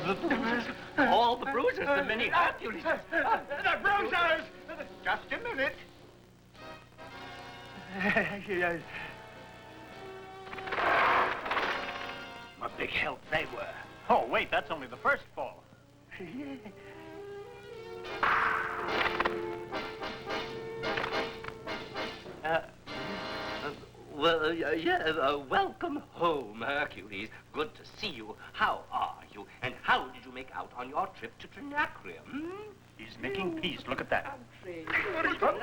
S8: The bruises. All the bruises, the many Hercules.
S5: The bruisers!
S3: Just a minute.
S11: A big help they were. Oh, wait, that's only the first fall.
S8: Welcome home, Hercules. Good to see you. How are you? And how did you make out on your trip to Trinacrium?
S11: He's making peace. Look at that.
S8: What are you talking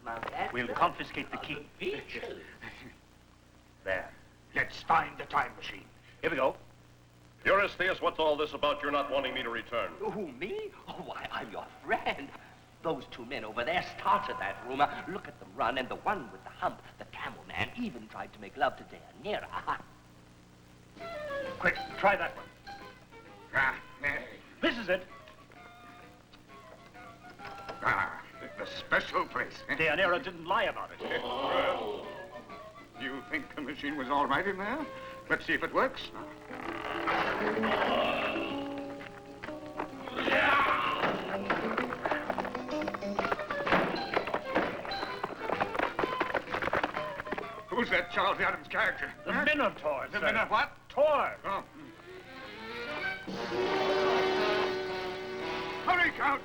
S8: about?
S11: We'll confiscate the key. There.
S3: Let's find the time machine.
S11: Here we go.
S14: Eurystheus, what's all this about you're not wanting me to return?
S8: Who, me? Oh, why, I'm your friend. Those two men over there started that rumor. Look at them run, and the one with the hump, the camel man, even tried to make love to Deianira.
S6: Quick, try that one.
S3: Ah, nay.
S6: This is it.
S3: Ah, the special place.
S6: Deianira didn't lie about it.
S3: Well, you think the machine was all right in there? Let's see if it works. Who's that Charles Adams character?
S6: The Minotaur,
S3: The
S6: sir.
S3: Minotaur what?
S6: Tor.
S3: Oh. Hurry, Count!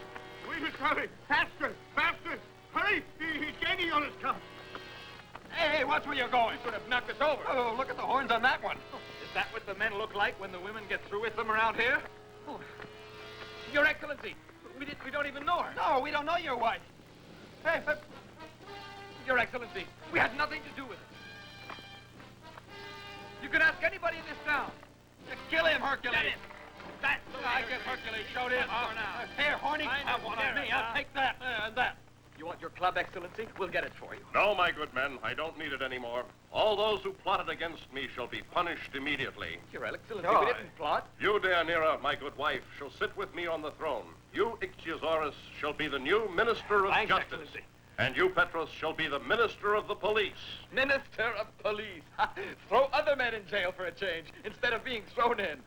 S3: We must hurry! Faster! Faster! Hurry! He's gaining on us, Count!
S2: Hey, watch where you're going. Could have knocked us over. Oh, look at the horns on that one. Is that what the men look like when the women get through with them around here? Oh. Your Excellency, we don't even know her. No, we don't know your wife. Hey, Your Excellency, we had nothing to do with it. You can ask anybody in this town. Kill him, Hercules. Get him. That's the way. I guess Hercules showed him. Here, Horny, have one on me. I'll take that and that. You want your club, Excellency? We'll get it for you.
S14: No, my good men, I don't need it anymore. All those who plotted against me shall be punished immediately.
S2: Your Excellency, we didn't plot.
S14: You, Deianira, my good wife, shall sit with me on the throne. You, Ichthyosaurus, shall be the new Minister of
S2: Thanks,
S14: Justice.
S2: Excellency.
S14: And you, Petros, shall be the Minister of the Police.
S2: Minister of Police. Throw other men in jail for a change instead of being thrown in.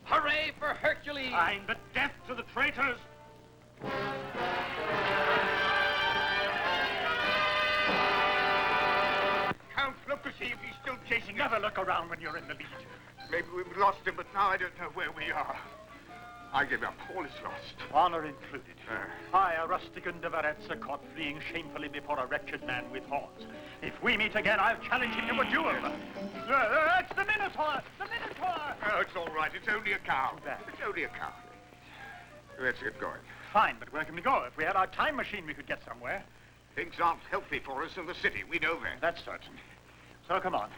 S2: Hooray for Hercules!
S6: Fine, but death to the traitors!
S3: Count, look to see if he's still chasing us.
S6: Never look around when you're in the lead.
S3: Maybe we've lost him, but now I don't know where we are. I give up. All is lost.
S6: Honor included. I, a rustic in Devaretsa, caught fleeing shamefully before a wretched man with horns. If we meet again, I'll challenge him to a duel. It's the Minotaur! The Minotaur!
S3: Oh, it's all right. It's only a cow.
S6: Too bad.
S3: It's only a cow. Let's get going.
S6: Fine, but where can we go? If we had our time machine, we could get somewhere.
S3: Things aren't healthy for us in the city. We know that.
S6: That's certain. So come on.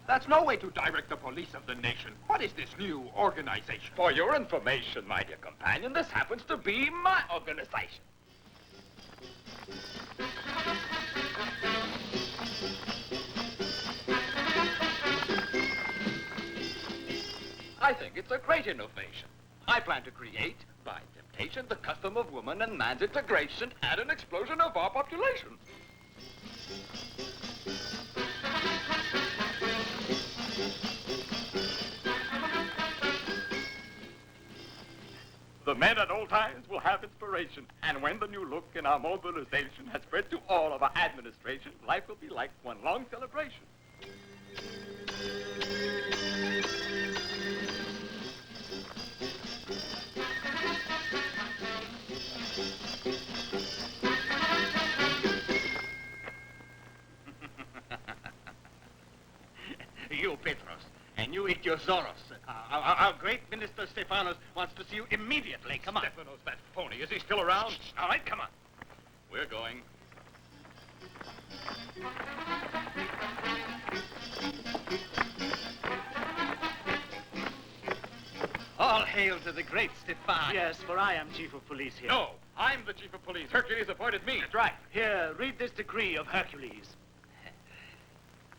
S2: That's no way to direct the police of the nation. What is this new organization? For your information, my dear companion, this happens to be my organization. I think it's a great innovation. I plan to create, by temptation, the custom of woman and man's integration and an explosion of our population. The men at all times will have inspiration, and when the new look in our mobilization has spread to all of our administration, life will be like one long celebration.
S5: You, Petros, and you, Ichthyosaurus. Our great minister, Stephanos, wants to see you immediately. Come on.
S2: Stephanos, that phony. Is he still around?
S5: All right, come on.
S2: We're going.
S5: All hail to the great Stephanos.
S11: Yes, for I am chief of police here.
S2: No, I'm the chief of police. Hercules appointed me.
S5: That's right.
S11: Here, read this decree of Hercules.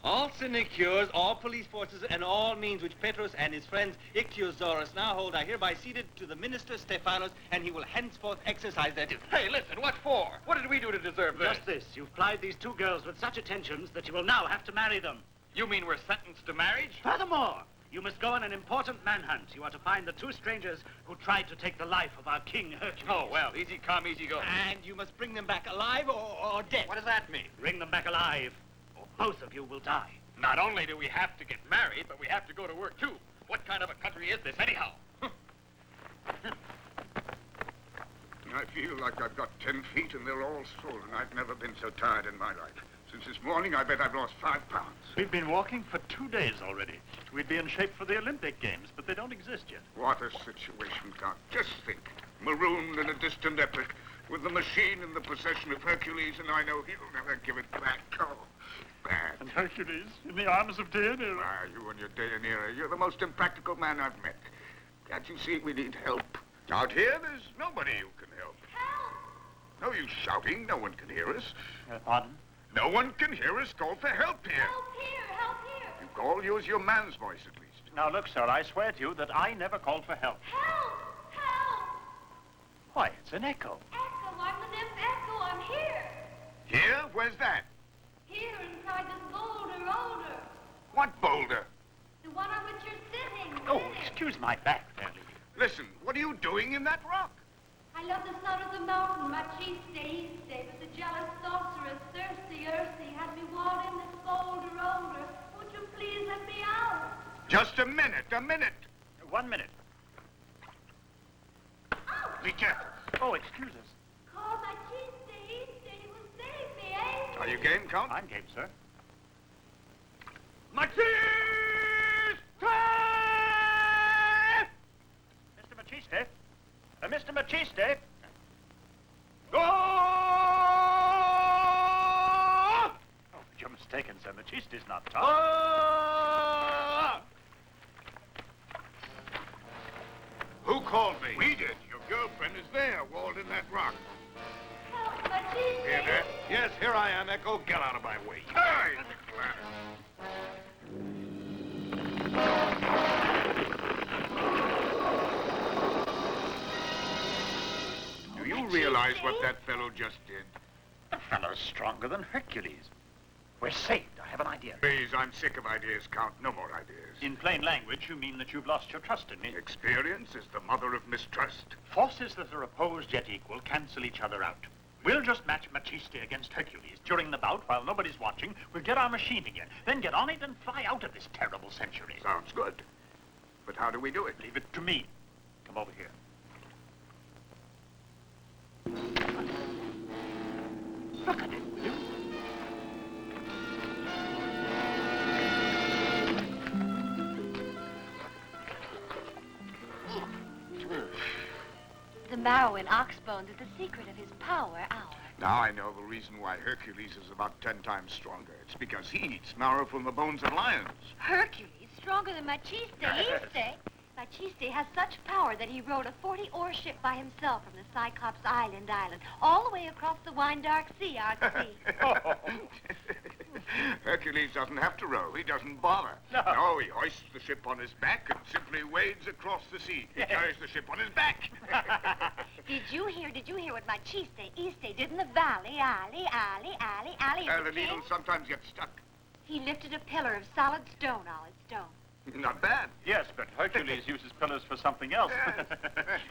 S8: All sinecures, all police forces, and all means which Petros and his friends Ichthyosaurus now hold are hereby ceded to the minister Stephanos, and he will henceforth exercise their duties.
S2: Hey, listen, what for? What did we do to deserve this?
S11: Just this. You've plied these two girls with such attentions that you will now have to marry them.
S2: You mean we're sentenced to marriage?
S11: Furthermore, you must go on an important manhunt. You are to find the two strangers who tried to take the life of our king, Hercules.
S2: Oh, well, easy come, easy go.
S8: And you must bring them back alive or dead.
S2: What does that mean?
S11: Bring them back alive, or both of you will die.
S2: Not only do we have to get married, but we have to go to work, too. What kind of a country is this, anyhow?
S3: I feel like I've got 10 feet and they're all swollen. I've never been so tired in my life. Since this morning, I bet I've lost 5 pounds.
S6: We've been walking for 2 days already. We'd be in shape for the Olympic Games, but they don't exist yet.
S3: What a situation, Count. Just think. Marooned in a distant epoch, with the machine in the possession of Hercules, and I know he'll never give it back. Oh, Bad.
S6: And Hercules in the arms of Deianira.
S3: Ah, you and your Deianira. You're the most impractical man I've met. Can't you see we need help? Out here, there's nobody who can help. Help! No use shouting. No one can hear us.
S6: Pardon?
S3: No one can hear us call for help here.
S12: Help here, help here.
S3: You call, use your man's voice at least.
S6: Now, look, sir, I swear to you that I never called for help.
S12: Help! Help!
S6: Why, it's an echo.
S12: Echo, I'm the nymph Echo. I'm here.
S3: Here? Where's that?
S12: Here inside this boulder.
S3: What boulder?
S12: The one on which you're sitting.
S6: Oh, excuse my back, fairly.
S3: Listen, what are you doing in that rock?
S12: I love the son of the mountain, Machiste, but the jealous sorceress, Cersei, had me walled in this boulder. Won't you please let me out?
S3: Just a minute.
S6: 1 minute.
S3: Be careful.
S6: Oh, excuse us.
S12: Call Machiste, he will save me, eh?
S3: Are you game, Count?
S6: I'm game, sir.
S3: Maciste!
S6: Mr. Machiste? Mr. Machiste?
S3: Go!
S6: Oh, but you're mistaken, sir. Maciste is not tough.
S3: Who called me? We did. Your girlfriend is there, walled in that rock.
S12: Help, Machiste!
S3: Hear that? Yes, here I am, Echo. Get out of my way. Hey! Do you realize what that fellow just did?
S6: The fellow's stronger than Hercules. We're saved. I have an idea.
S3: Please, I'm sick of ideas, Count. No more ideas.
S6: In plain language, you mean that you've lost your trust in me.
S3: Experience is the mother of mistrust.
S6: Forces that are opposed yet equal cancel each other out. We'll just match Machiste against Hercules. During the bout, while nobody's watching, we'll get our machine again, then get on it and fly out of this terrible century.
S3: Sounds good. But how do we do it?
S6: Leave it to me. Come over here. Look at it, will you?
S1: The marrow in ox bones is the secret of his power, ours.
S3: Now I know the reason why Hercules is about 10 times stronger. It's because he eats marrow from the bones of lions.
S1: Hercules, stronger than Machiste, Machiste has such power that he rode a 40-oar ship by himself from the Cyclops Island, all the way across the wine dark sea, our sea.
S3: Hercules doesn't have to row. He doesn't bother. No, he hoists the ship on his back and simply wades across the sea. He carries the ship on his back.
S1: Did you hear what Machiste did in the valley?
S3: The needle sometimes gets stuck.
S1: He lifted a pillar of solid stone,
S3: Not bad.
S6: Yes, but Hercules uses pillars for something else.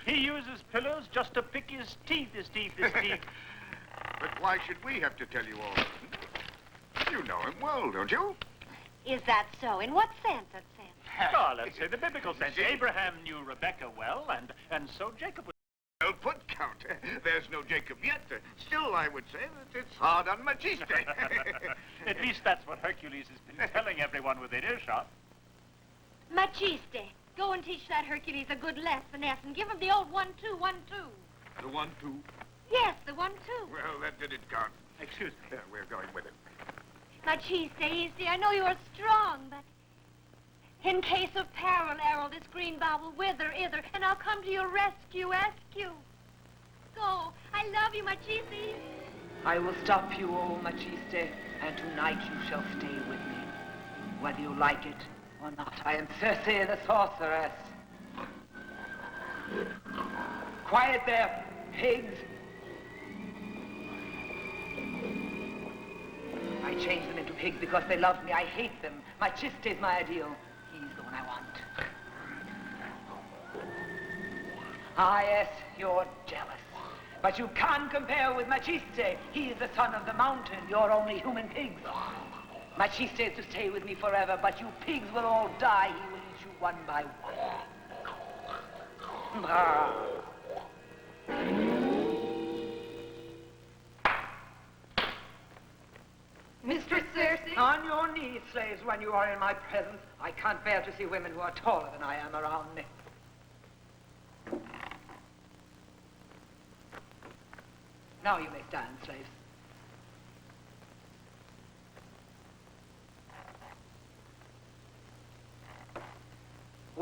S6: He uses pillars just to pick his teeth.
S3: But why should we have to tell you all this? You know him well, don't you?
S1: Is that so? In what sense,
S6: Oh, let's say the biblical sense. Abraham knew Rebecca well, and so Jacob was...
S3: Well put, Count. There's no Jacob yet. Still, I would say that it's hard on Machiste.
S6: At least that's what Hercules has been telling everyone within earshot.
S1: Machiste, go and teach that Hercules a good lesson, and give him the old 1-2, 1-2.
S3: The 1-2?
S1: Yes, the 1-2.
S3: Well, that didn't count.
S6: Excuse me.
S3: We're going with it.
S1: Machiste, I know you are strong, but in case of peril, Errol, this green bough will wither, and I'll come to your rescue. Go. I love you, Machiste.
S16: I will stop you, O Machiste, and tonight you shall stay with me, whether you like it or not. I am Cersei the sorceress. Quiet there, pigs. I changed them into pigs because they love me. I hate them. Machiste is my ideal. He's the one I want. Ah, yes, you're jealous. But you can't compare with Machiste. He is the son of the mountain. You're only human pigs. Machiste is to stay with me forever, but you pigs will all die. He will eat you one by one. Ah.
S12: Mistress Cersei?
S16: On your knees, slaves, when you are in my presence. I can't bear to see women who are taller than I am around me. Now you may stand, slaves.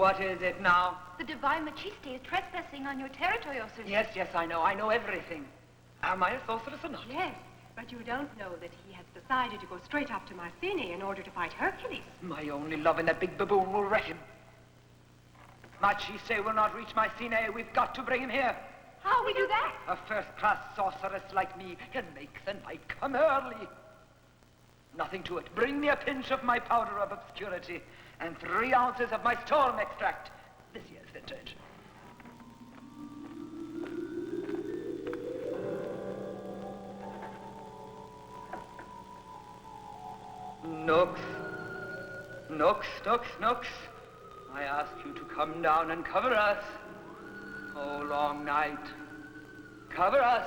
S16: What is it now?
S1: The divine Machiste is trespassing on your territory, O Cersei.
S16: Yes, yes, I know. I know everything. Am I a sorceress or not?
S15: Yes, but you don't know that he has decided to go straight up to Mycenae in order to fight Hercules.
S16: My only love in that big baboon will wreck him. Machiste will not reach Mycenae. We've got to bring him here.
S1: How we do that?
S16: A first-class sorceress like me can make the night come early. Nothing to it. Bring me a pinch of my powder of obscurity and 3 ounces of my storm extract. This year's vintage. Nooks. Nooks, nooks, nooks. I ask you to come down and cover us. Oh, long night. Cover us.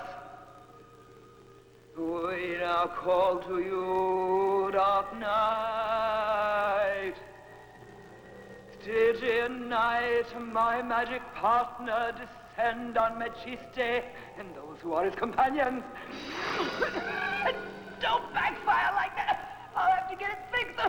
S16: We now call to you, dark night. Stygian night, my magic partner, descend on Machiste and those who are his companions. Don't backfire like that. I'll have to get it fixed.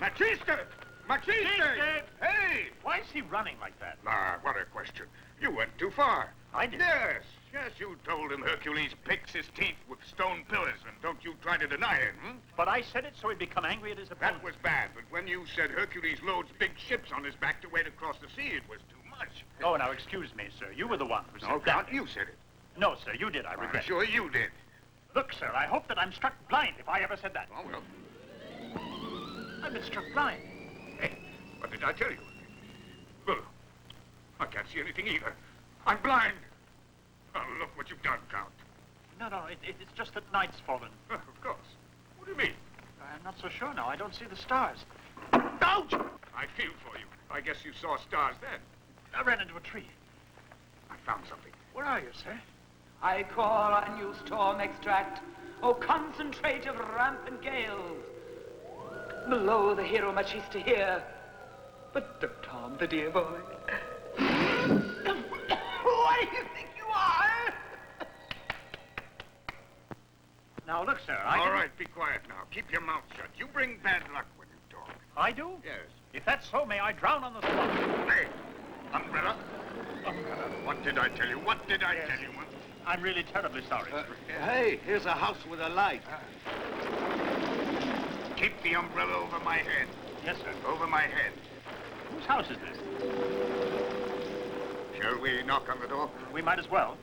S3: Machiste! Machiste! Hey!
S6: Why is he running like that?
S3: Ah, what a question. You went too far.
S6: I did.
S3: Yes, yes, you told him Hercules picks his teeth with stone pillars, and don't you try to deny it, hmm?
S6: But I said it so he'd become angry at his opponent.
S3: That was bad, but when you said Hercules loads big ships on his back to wade across the sea, it was too much.
S6: Oh, now excuse me, sir. You were the one who said
S3: No,
S6: that.
S3: Count, you said it.
S6: No, sir, you did. I regret
S3: I'm sure you did.
S6: Look, sir, I hope that I'm struck blind if I ever said that.
S3: Oh, well.
S6: I've been struck blind.
S3: Hey, what did I tell you? Look, I can't see anything either. I'm blind. Oh, look what you've done, Count.
S6: No, it's just that night's fallen.
S3: Of course. What do you mean?
S6: I'm not so sure now. I don't see the stars.
S3: Ouch! I feel for you. I guess you saw stars then.
S6: I ran into a tree.
S3: I found something.
S6: Where are you, sir?
S16: I call on you, storm extract. Oh, concentrate of rampant gales. Below the hero Machiste here. But don't harm the dear boy. What do you think you are?
S6: Now, look, sir,
S3: All right, be quiet now. Keep your mouth shut. You bring bad luck when you talk.
S6: I do?
S3: Yes.
S6: If that's so, may I drown on the spot?
S3: Hey, umbrella. Umbrella. What did I tell you? What did I tell you?
S6: I'm really terribly sorry.
S5: Hey, here's a house with a light.
S3: Keep the umbrella over my head.
S6: Yes, sir.
S3: Over my head.
S6: Whose house is this?
S3: Shall we knock on the door?
S6: We might as well.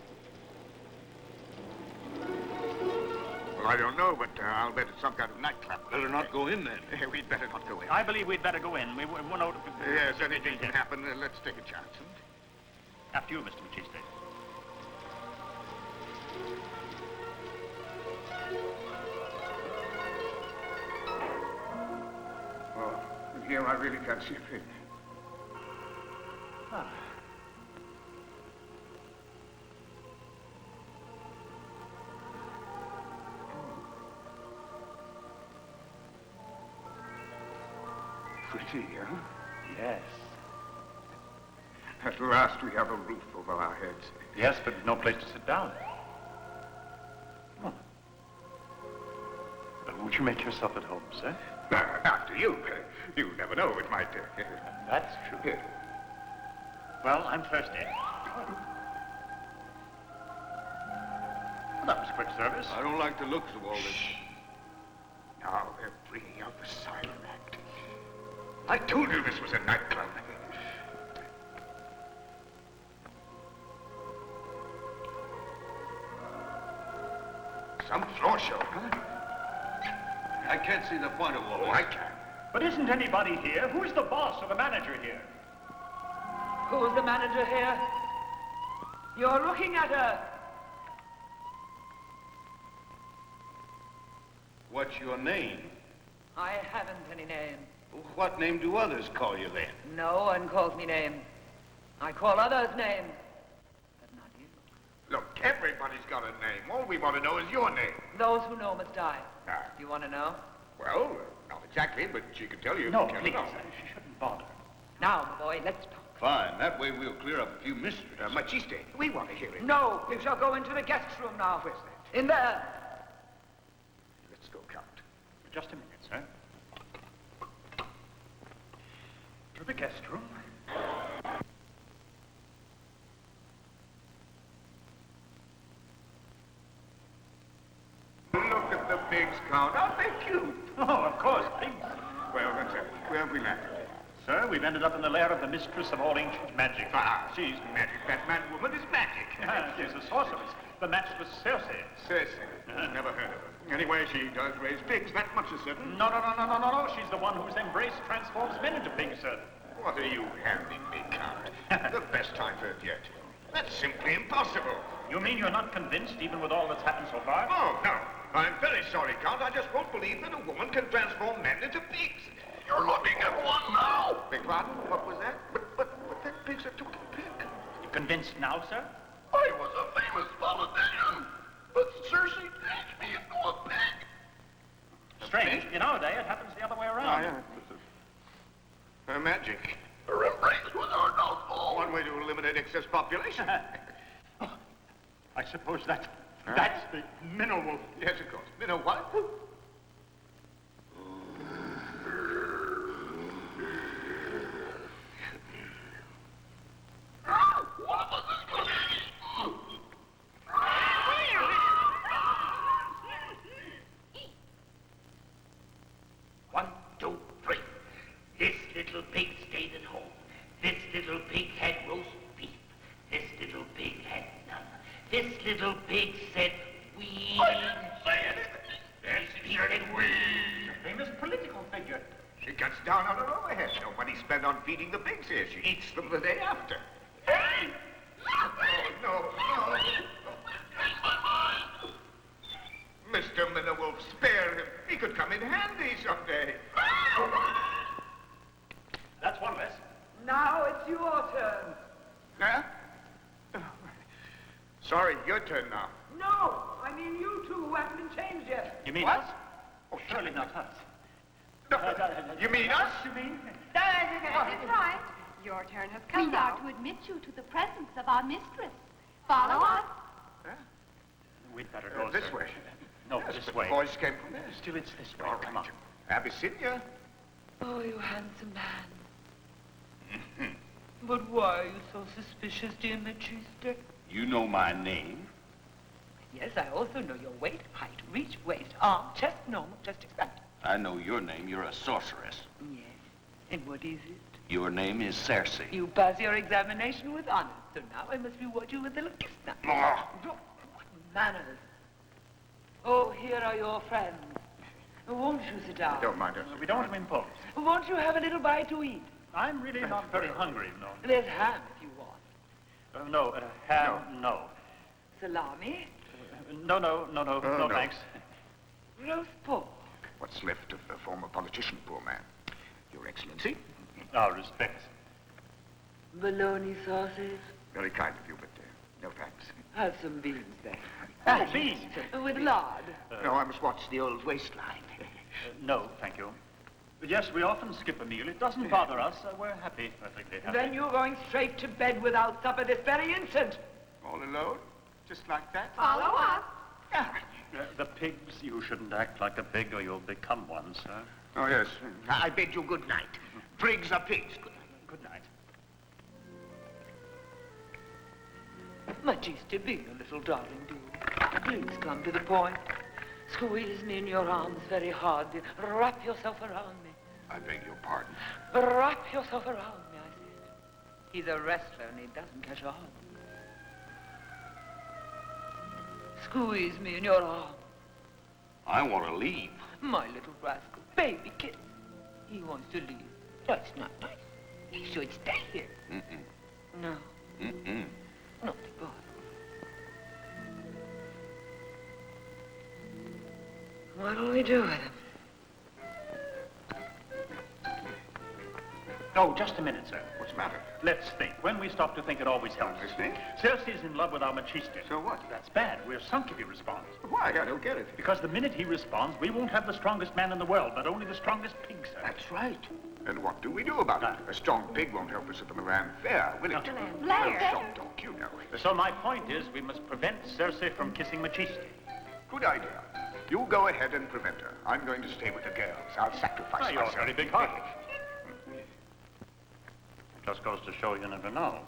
S3: Well, I don't know, but I'll bet it's some kind of nightclub.
S5: Better not go in then.
S3: We'd better not go in.
S6: I believe we'd better go in. We won't know...
S3: Yes, anything can happen. Let's take a chance.
S6: After you, Mr. Machiste.
S3: Oh, in here I really can't see a thing.
S6: Ah.
S3: Pretty, huh?
S6: Yes.
S3: At last we have a roof over our heads.
S6: Yes, but no place to sit down. Oh. Well, won't you make yourself at home, sir?
S3: After you. You never know, it might...
S6: That's true. Well, I'm thirsty. Well, that was quick service.
S5: I don't like the looks of all this.
S3: Now they're bringing out the silent act. I told you this was a nightclub. Some floor show, huh?
S5: I can't see the point of all this.
S3: Oh, I can.
S6: But isn't anybody here? Who's the boss or the manager here?
S16: Who's the manager here? You're looking at her.
S5: What's your name?
S16: I haven't any name.
S5: What name do others call you then?
S16: No one calls me name. I call others names. But not you.
S3: Look, everybody's got a name. All we want to know is your name.
S16: Those who know must die.
S3: Ah.
S16: You want to know?
S3: Well, not exactly, but she can tell you.
S6: No,
S3: if you
S6: please.
S3: know.
S6: She shouldn't bother.
S16: Now, boy, let's talk.
S5: Fine. That way we'll clear up a few mysteries.
S3: Machiste, we want to hear it.
S16: No, you shall go into the guest room now.
S3: Where's that?
S16: In there.
S3: Let's go, Count.
S6: Just a minute, sir. To the guest room.
S3: Count. Aren't they cute?
S6: Oh, of course, pigs.
S3: Well, then, sir, where have we landed?
S6: Sir, we've ended up in the lair of the mistress of all ancient magic.
S3: Ah, she's magic. That man-woman is magic.
S6: She's a sorceress. The match was Cersei.
S3: Cersei. Never heard of her. Anyway, she does raise pigs. That much is certain.
S6: No. She's the one whose embrace transforms men into pigs, sir.
S3: What are you handing me, Count? The best I've heard yet. That's simply impossible.
S6: You mean you're not convinced, even with all that's happened so far?
S3: Oh, no. I'm very sorry, Count. I just won't believe that a woman can transform men into pigs. You're looking at one now. Beg pardon? What was that? But that pig's a total pig.
S6: You convinced now, sir?
S17: I was a famous politician, but Cersei changed me into a pig.
S6: Strange. In our day, it happens the other way around.
S3: Yeah. Her magic.
S17: Her embrace was our downfall.
S3: One way to eliminate excess population.
S6: I suppose that's the minnow wolf.
S3: Yes, of course. Minnow what?
S17: One of us is going to eat.
S7: 1, 2, 3. This little pig stayed at home. This little pig had roast beef. This little pig had none. This little pig said, we.
S17: I didn't say anything.
S7: Yes, he said, we.
S6: A famous political figure.
S3: She cuts down on her overhead. No money spent on feeding the pigs here. She eats them the day after.
S17: Hey!
S3: Oh, no. Mr. Minnowolf, spare him. He could come in handy someday.
S6: That's one less.
S16: Now it's your turn.
S3: Huh? Sorry, your turn now.
S16: No, I mean you two who haven't been changed yet.
S6: You mean
S3: What?
S6: us? Oh, surely not us.
S3: No, you mean us?
S6: You mean?
S15: It's right. Your turn has come
S1: We
S15: now.
S1: are to admit you to the presence of our mistress. Follow us.
S6: We'd better go
S3: This
S6: sir.
S3: way.
S6: No,
S3: Yes,
S6: this
S3: but
S6: way.
S3: The voice came from there.
S6: Still, it's this way.
S3: All
S6: Come
S3: right.
S6: on.
S3: Abyssinia.
S16: Oh, you handsome man. But why are you so suspicious, dear Machiste?
S5: You know my name.
S16: Yes, I also know your weight, height, reach, waist, arm, chest, normal, chest expanded.
S5: I know your name. You're a sorceress.
S16: Yes. And what is it?
S5: Your name is Cersei.
S16: You pass your examination with honor. So now I must reward you with a little kiss now. What manners. Oh, here are your friends. Won't you sit down?
S3: Don't mind us.
S6: We don't want to impose.
S16: Won't you have a little bite to eat?
S6: I'm really not very hungry, no.
S16: There's ham if you want.
S6: No, ham, no.
S16: Salami?
S6: No, thanks.
S16: Roast pork.
S3: What's left of the former politician, poor man. Your Excellency.
S6: Our respects.
S16: Bologna sausage.
S3: Very kind of you, but no thanks.
S16: Have some beans then.
S6: Oh, beans.
S16: With lard.
S3: No, I must watch the old waistline.
S6: No, thank you. Yes, we often skip a meal. It doesn't bother us. We're happy, perfectly happy.
S16: Then you're going straight to bed without supper this very instant.
S3: All alone? Just like that?
S1: Follow us.
S6: The pigs, you shouldn't act like a pig or you'll become one, sir.
S3: Oh, yes. I bid you good night. Prigs are pigs.
S6: Good night.
S16: Machiste, be a little darling, do. Please come to the point. Squeeze me in your arms very hard, dear. Wrap yourself around me.
S3: I beg your pardon.
S16: Wrap yourself around me, I said. He's a wrestler and he doesn't catch on. Squeeze me in your arms.
S5: I want to leave.
S16: My little rascal. Baby kitten. He wants to leave. That's not nice. He should stay here.
S5: Mm-mm.
S16: No.
S5: Mm-mm.
S16: Naughty boy. What'll we do with him?
S6: Oh, just a minute, sir.
S3: What's the matter?
S6: Let's think. When we stop to think, it always helps.
S3: Listening?
S6: Cersei's in love with our Machiste.
S3: So what?
S6: That's bad. We're sunk if he responds.
S3: Why? I don't get it.
S6: Because the minute he responds, we won't have the strongest man in the world, but only the strongest pig, sir.
S3: That's right. And what do we do about it? A strong pig won't help us at the Milan Fair, will it?
S1: Fair.
S3: Shop talk, you know.
S6: So my point is, we must prevent Cersei from kissing Machiste.
S3: Good idea. You go ahead and prevent her. I'm going to stay with the girls. I'll sacrifice
S6: You're
S3: myself.
S6: very big-hearted. Just goes to show you never know.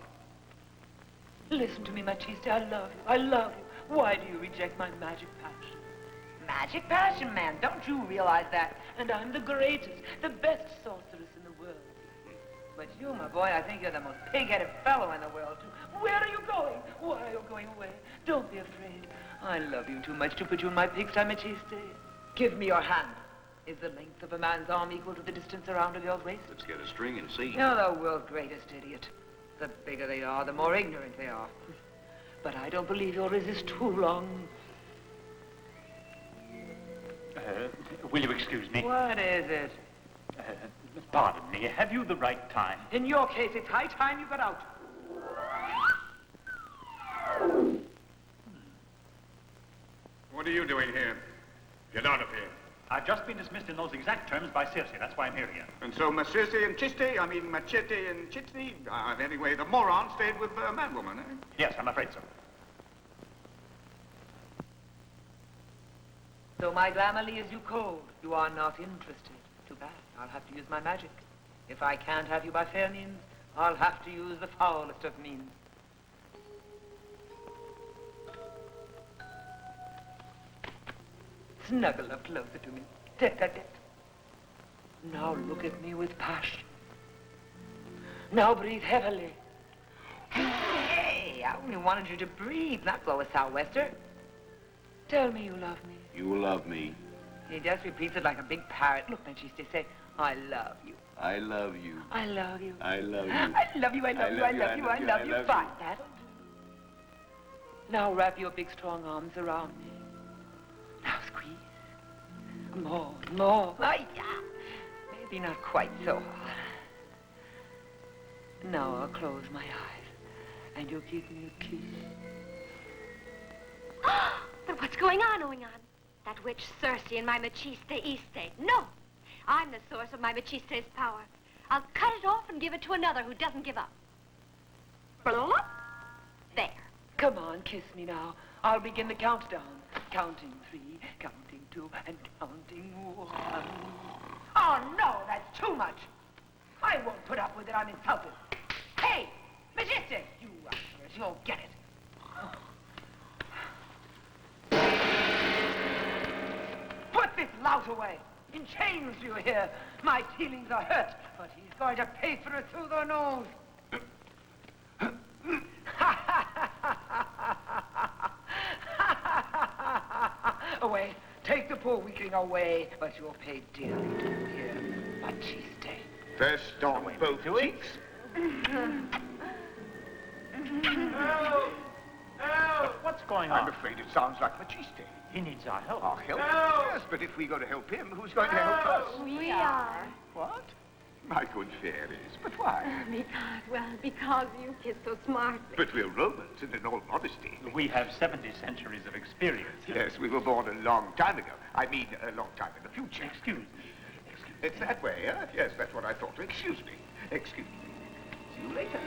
S16: Listen to me, Machiste. I love you. I love you. Why do you reject my magic passion? magic passion, man. Don't you realize that? And I'm the greatest, the best sorceress in the world. But you, my boy, I think you're the most pig-headed fellow in the world, too. Where are you going? Why are you going away? Don't be afraid. I love you too much to put you in my pigsty, Maciste. Give me your hand. Is the length of a man's arm equal to the distance around of your waist?
S3: Let's get a string and see.
S16: You're the world's greatest idiot. The bigger they are, the more ignorant they are. But I don't believe you'll resist too long.
S6: Will you excuse me?
S16: What is it?
S6: Pardon me, have you the right time?
S16: In your case, it's high time you got out.
S3: What are you doing here? Get out of here.
S6: I've just been dismissed in those exact terms by Cersei. That's why I'm here again.
S3: And so Machiste and Machete and Chitney, anyway, the moron stayed with the man-woman, eh?
S6: Yes, I'm afraid so.
S16: So my glamour leaves you cold. You are not interested. Too bad. I'll have to use my magic. If I can't have you by fair means, I'll have to use the foulest of means. Snuggle up closer to me. Tete-a-tete. Now look at me with passion. Now breathe heavily. Hey, I only wanted you to breathe, not blow a sou'wester. Tell me you love me.
S3: You love me.
S16: He just repeats it like a big parrot. Look, Machiste, say, I love you.
S3: I love you.
S16: I love you.
S3: I love you.
S16: I love you, I love you, I love you, I love you. Fine, that. Now wrap your big, strong arms around me. Now squeeze. More, more. Yeah. Maybe not quite so hard. Now I'll close my eyes, and you'll give me a kiss.
S1: But what's going on? That witch Cersei and my Machiste Eastade. No! I'm the source of my Machiste's power. I'll cut it off and give it to another who doesn't give up. There.
S16: Come on, kiss me now. I'll begin the countdown. Counting 3, counting 2, and counting 1. Oh, no, that's too much. I won't put up with it. I'm insulted. Hey, Machiste! You yours, you'll get it. Put this lout away. In chains, you hear? My feelings are hurt, but he's going to pay for it through the nose. Away. Take the poor weakling away, but you'll pay dearly to hear Machiste.
S3: First on both cheeks.
S6: Help! Help! What's going on?
S3: I'm afraid it sounds like Machiste.
S6: He needs our help.
S3: Our help?
S6: Help!
S3: Yes, but if we go to help him, who's going to help us?
S1: We are.
S3: What? My good fairies, but why?
S1: Because you kiss so smartly.
S3: But we're Romans, and in all modesty.
S6: We have 70 centuries of experience.
S3: Yes, we were born a long time ago. I mean, a long time in the future.
S6: Excuse me.
S3: It's that way, huh? Yes, that's what I thought. Excuse me. Excuse me. See you later.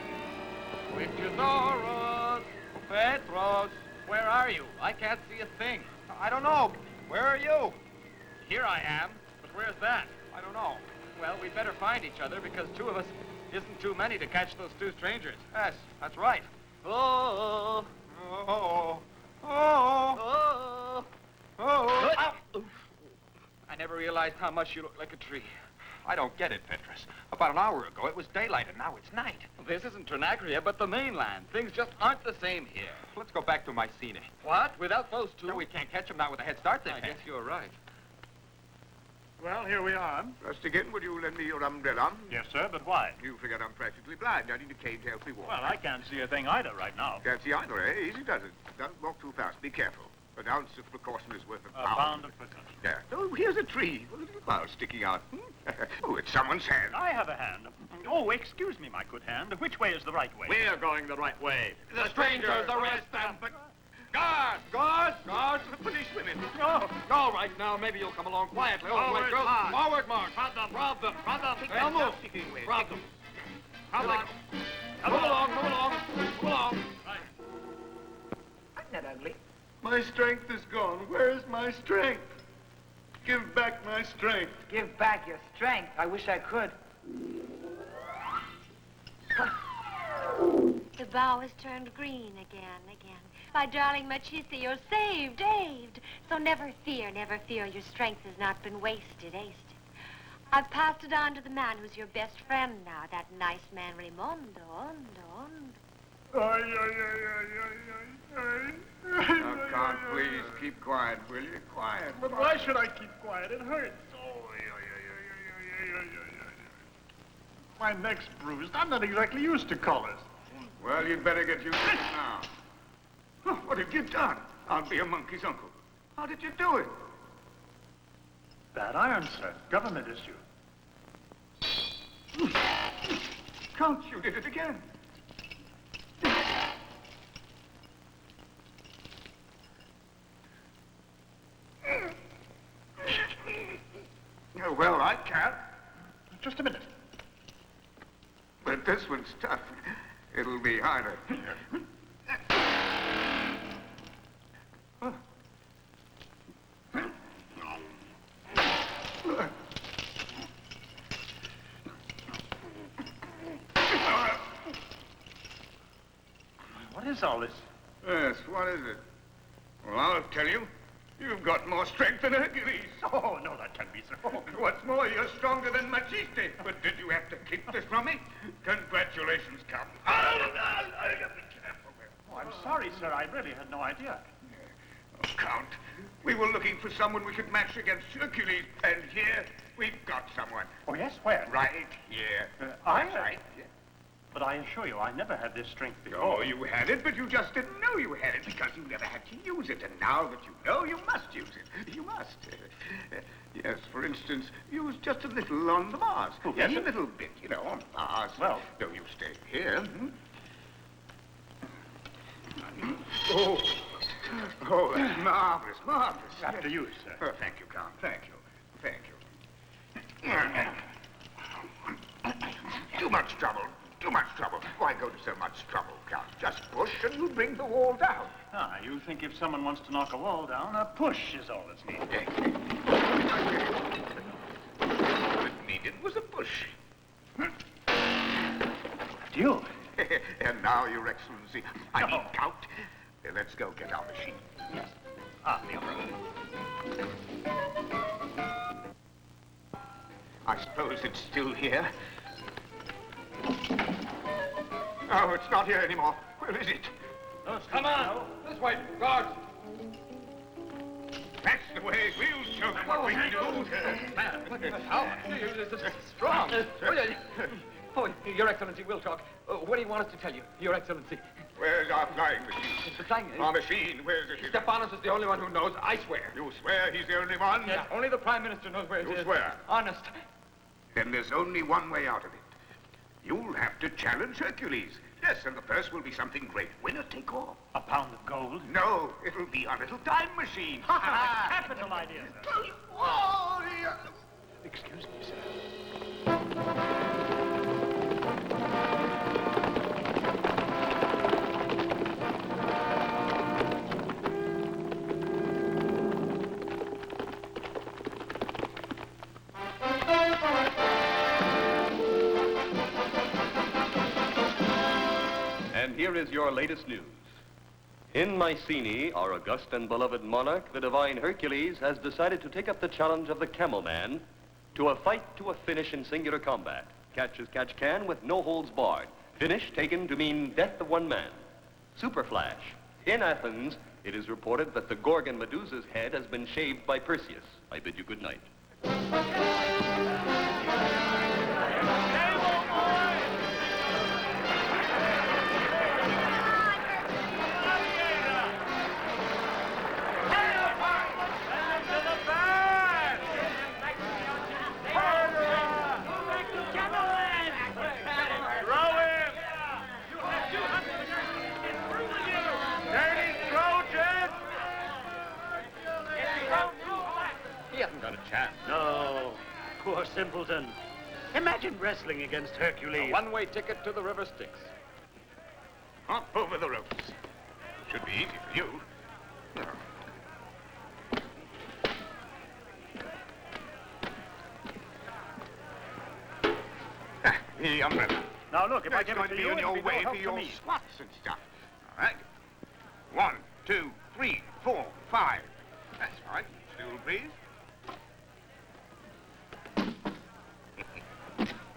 S2: Ichthyosaurus! Petros!
S9: Where are you? I can't see a thing.
S2: I don't know. Where are you?
S9: Here I am, but where's that?
S2: I don't know.
S9: Well, we'd better find each other because two of us isn't too many to catch those two strangers.
S2: Yes, that's right.
S9: Oh!
S2: Oh! Oh!
S9: Oh!
S2: Oh!
S9: Ow. I never realized how much you look like a tree.
S2: I don't get it, Petrus. About an hour ago, it was daylight, and now it's night.
S9: This isn't Trinacria, but the mainland. Things just aren't the same here.
S2: Let's go back to Mycenae.
S9: What? Without those two?
S2: No, we can't catch them now with a head start they've
S9: I
S2: had.
S9: guess you're right.
S6: Well, here we are.
S3: First again, would you lend me your umbrella?
S6: Yes, sir, but why?
S3: You forget I'm practically blind. I need a cane to help me walk.
S6: Well, I can't see a thing either right now.
S3: Can't see either, eh? Easy does it. Don't walk too fast. Be careful. An ounce of precaution is worth a
S6: A pound of precaution.
S3: Yeah. Oh, here's a tree with a little flower sticking out. Oh, it's someone's hand.
S6: I have a hand. Oh, excuse me, my good hand. Which way is the right way?
S5: We're going the right way.
S2: The strangers, arrest them!
S3: Guards! Guards! Guards! Policewomen!
S2: No! All right, now, maybe you'll come along quietly.
S5: Forward
S2: girls.
S5: march.
S2: Forward march.
S5: Prod them, prod them, prod them.
S2: They'll move.
S3: Prod them.
S2: Come on. Move along, move along, move along.
S16: I'm not ugly.
S17: My strength is gone. Where is my strength? Give back my strength.
S16: Give back your strength. I wish I could.
S1: The bow has turned green again. My darling Machiste, you're saved. So never fear, your strength has not been wasted. I've passed it on to the man who's your best friend now, that nice man Raimondo.
S3: Now, Count, please keep quiet, will you? Quiet.
S6: But why should I keep quiet? It hurts. My neck's bruised. I'm not exactly used to collars.
S3: Well, you'd better get used to it now. Huh, what have you done? I'll be a monkey's uncle. How did you do it?
S6: Bad iron, sir. Government issue.
S3: Count, you did it again. Well, I can't.
S6: Just a minute.
S3: But this one's tough. It'll be harder.
S6: What is all this?
S3: Yes, what is it? Well, I'll tell you. You've got more strength than Hercules.
S6: Oh, no, that can't be so.
S3: What's more, you're stronger than Machiste. But did you have to keep this from me? Congratulations, Count.
S6: Oh, I'm sorry, sir. I really had no idea.
S3: Oh, Count, we were looking for someone we could match against Hercules, and here we've got someone.
S6: Oh, yes? Where?
S3: Right here.
S6: That's
S3: right.
S6: But I assure you, I never had this strength before.
S3: Oh, you had it, but you just didn't know you had it because you never had to use it. And now that you know, you must use it. You must. Yes, for instance, use just a little on the bars.
S6: Oh,
S3: yes,
S6: me?
S3: a little bit, you know, on the bars.
S6: Well.
S3: No, you stay here. Oh, that's marvelous, marvelous.
S6: After you, sir.
S3: Oh, thank you, Count. Thank you. Too much trouble. Too much trouble. Why go to so much trouble, Count? Just push and you'll bring the wall down.
S6: Ah, you think if someone wants to knock a wall down, a push is all that's needed.
S3: All it needed was a push.
S6: You?
S3: And now, Your Excellency, I mean, Count, let's go get our machine.
S6: Yes. Ah, the Emperor.
S3: I suppose it's still here. Oh, it's not here anymore. Where is it?
S2: Come on! This way, guards!
S3: That's the way. We'll show them what we can do.
S2: Man, look at how strong. Oh, Your Excellency, we'll talk. What do you want us to tell you, Your Excellency?
S3: Where's our flying machine?
S2: The flying...
S3: Our machine, where's it?
S2: Stephanos is the only one who knows, I swear.
S3: You swear he's the only one?
S2: Yes, only the Prime Minister knows where it is.
S3: You swear?
S2: Honest.
S3: Then there's only one way out of it. You'll have to challenge Hercules. Yes, and the purse will be something great. Winner take all.
S6: A pound of gold?
S3: No, it'll be our little time machine.
S6: Capital idea, sir.
S3: Oh,
S6: Excuse me, sir.
S14: And here is your latest news. In Mycenae, our august and beloved monarch, the divine Hercules, has decided to take up the challenge of the Camel Man to a fight to a finish in singular combat. Catch as catch can with no holds barred. Finish taken to mean death of one man. Super Flash. In Athens, it is reported that the Gorgon Medusa's head has been shaved by Perseus. I bid you good night.
S11: No, poor simpleton. Imagine wrestling against Hercules.
S2: A one-way ticket to the river Styx.
S3: Hop over the ropes. Should be easy for you. The umbrella.
S6: Now, look, if I
S3: That's
S6: give
S3: going
S6: it
S3: to
S6: to
S3: be
S6: you,
S3: on
S6: it'll
S3: your
S6: be no
S3: way
S6: help
S3: for
S6: to
S3: your
S6: me.
S3: squats and stuff. All right? 1, 2, 3, 4, 5. That's right. Stool, please.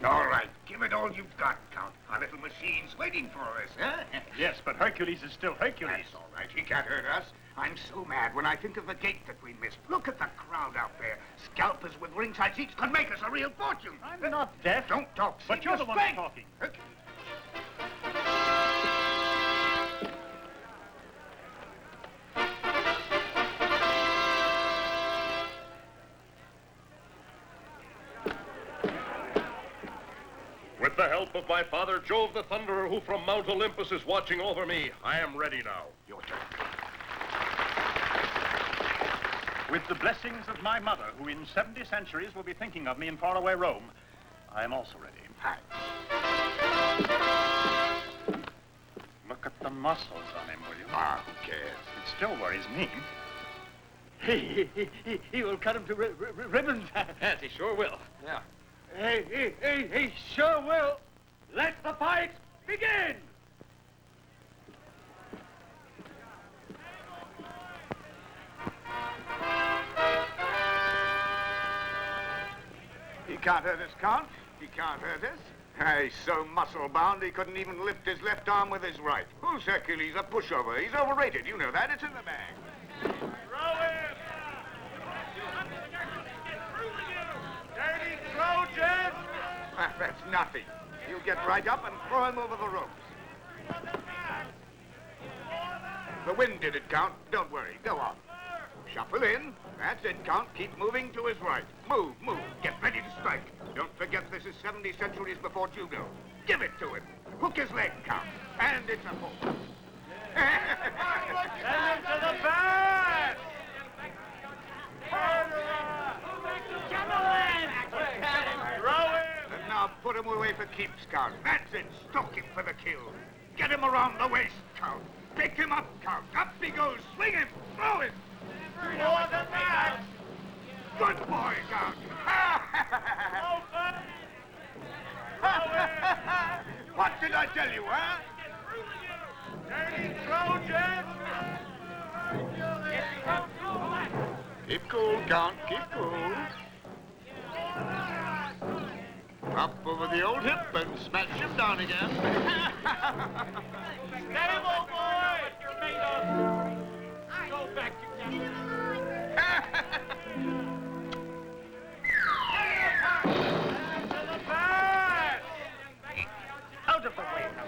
S3: All right. Give it all you've got, Count. Our little machine's waiting for us, huh?
S6: Yes, but Hercules is still Hercules.
S3: That's all right. He can't hurt us. I'm so mad when I think of the gate that we missed. Look at the crowd out there. Scalpers with ringside seats could make us a real fortune.
S6: I'm not deaf.
S3: Don't talk.
S6: But you're the one talking.
S3: Hercules.
S18: With the help of my father, Jove the Thunderer, who from Mount Olympus is watching over me, I am ready now.
S3: Your turn.
S6: With the blessings of my mother, who in 70 centuries will be thinking of me in faraway Rome, I am also ready.
S3: Hi.
S6: Look at the muscles on him, will you?
S3: Ah, who cares?
S6: It still worries me.
S8: He will cut him to ribbons.
S2: Yes, he sure will. Yeah.
S8: He sure will. Let the fight begin.
S3: He can't hurt us, Count. He can't hurt us. He's so muscle-bound he couldn't even lift his left arm with his right. Who's Hercules? A pushover. He's overrated. You know that. It's in the bag.
S6: Throw him! Dirty Trojan!
S3: That's nothing. He'll get right up and throw him over the ropes. The wind did it, Count. Don't worry. Go on. Shuffle in. That's it, Count. Keep moving to his right. Move, move. Get ready to strike. Don't forget this is 70 centuries before judo. Give it to him. Hook his leg, Count. And it's a hook.
S6: Send him to the back! Throw him!
S3: And now put him away for keeps, Count. That's it. Stalk him for the kill. Get him around the waist, Count. Pick him up, Count. Up he goes. Swing him. Throw him.
S6: More than that!
S3: Good boy, Count. What did I tell you, huh?
S6: Dirty Trojan!
S3: Keep cool, Count. Keep cool. Up over the old hip and smash him down again.
S6: Stable boy! You're made of. Go back to the back! Out of the way, now,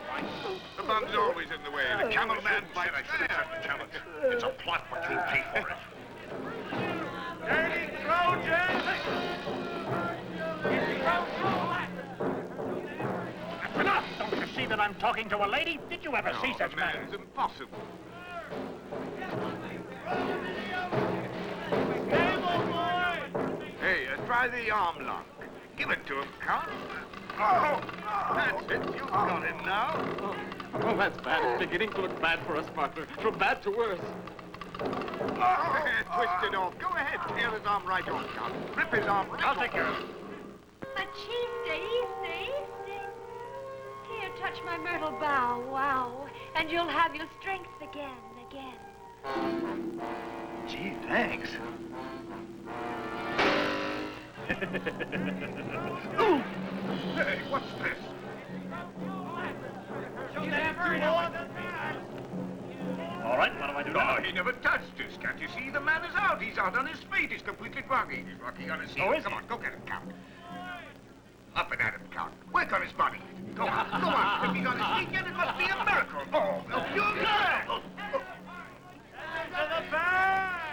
S3: The bum's always in the way. The camel man bites.
S18: I should accept the challenge. It's a plot, but you'll pay for it.
S6: Dirty Trojan! That's enough! Don't you see that I'm talking to a lady? Did you ever see such
S3: man's impossible. Hey, try the arm lock. Give it to him, Count. Oh, that's it. You've got him now.
S2: Oh, that's bad. It's beginning to look bad for us, partner. From bad to worse.
S3: Twist it off. Go ahead. Tear his arm right off, Count. Rip his arm right off.
S6: I'll take care of it.
S1: Machiste, easy. Here, touch my myrtle bough, wow. And you'll have your strength again.
S6: Gee, thanks.
S3: Ooh! Hey, what's this?
S6: All right, what do I do now?
S3: Oh, he never touched us. Can't you see? The man is out. He's out on his feet. He's completely groggy. He's rocking on his heels.
S6: Oh, is he?
S3: Come on, go get him, Count. Up and at him, Count. Work on his body. Go on, go on. If he's on his feet yet, it must be a miracle. Oh, a pure miracle.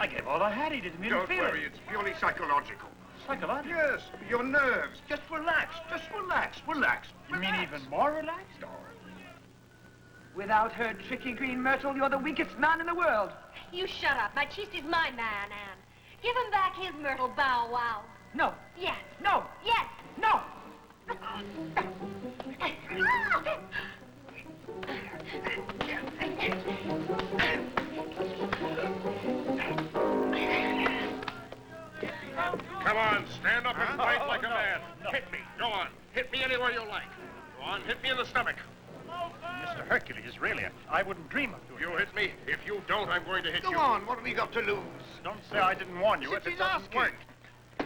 S6: I gave all I had. He didn't even
S3: Don't
S6: feel
S3: worry,
S6: it.
S3: it's purely psychological.
S6: Psychological?
S3: Yes, your nerves. Just relax. Just relax. Relax.
S6: You mean even more relaxed?
S3: Oh.
S16: Without her tricky green myrtle, you're the weakest man in the world.
S1: You shut up. Machiste is my man, Anne. Give him back his myrtle bow wow.
S16: No.
S1: Yes.
S16: No.
S1: Yes.
S16: No.
S18: Come on, stand up and fight like a man.
S6: No.
S18: Hit me. Go on. Hit me anywhere you like. Go on, hit me in the stomach.
S6: Mr. Hercules, really, I wouldn't dream of doing
S18: You hit me. If you don't, I'm going to hit you.
S3: Go on, what have we got to lose?
S6: Don't say I didn't warn you if it doesn't work.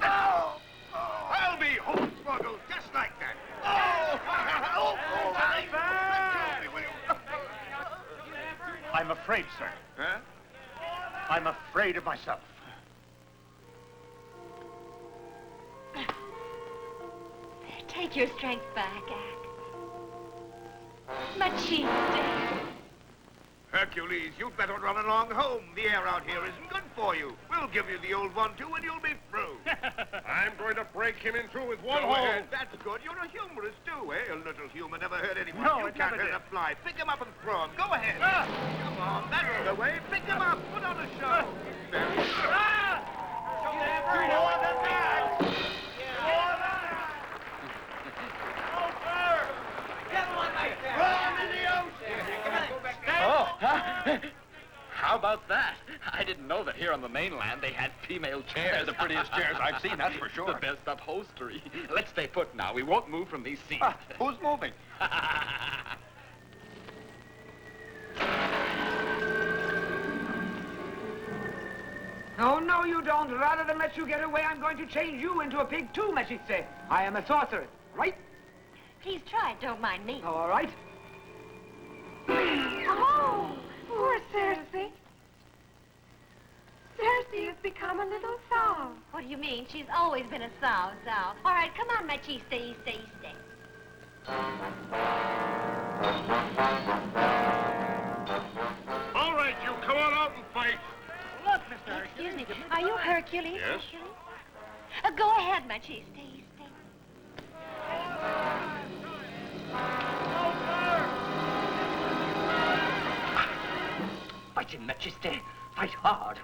S3: Oh! I'll be hornswoggled just like that.
S6: I'm afraid, sir.
S3: Huh?
S6: I'm afraid of myself.
S1: Take your strength back, Ack. Machiste.
S3: Hercules, you'd better run along home. The air out here isn't good for you. We'll give you the old one, too, and you'll be through.
S18: I'm going to break him in two with one
S3: Go
S18: hole.
S3: ahead. That's good. You're a humorist, too, eh? A little humor never hurt anyone.
S6: No,
S3: you
S6: it
S3: can't
S6: never
S3: hurt
S6: did.
S3: a fly. Pick him up and throw him. Go ahead. Come on, that's the way. Pick him up. Put on a show. There you go.
S9: Oh, huh? How about that? I didn't know that here on the mainland they had female chairs.
S2: The prettiest chairs I've seen, that's for sure.
S9: The best upholstery. Let's stay put now. We won't move from these seats.
S2: Who's moving?
S16: No, no, you don't. Rather than let you get away, I'm going to change you into a pig, too, Machiste. I am a sorceress, right?
S1: Please try it, don't mind me.
S16: All right.
S15: Oh, poor Cersei. Cersei has become a little sow.
S1: What do you mean? She's always been a sow. All right, come on, Machiste, Iste.
S18: All right, you come on out and fight.
S6: Look, Mr. Hercules.
S1: Excuse me, are you Hercules?
S18: Yes.
S1: Hercules? Go ahead, Machiste.
S7: Fight him, Machiste. Fight hard.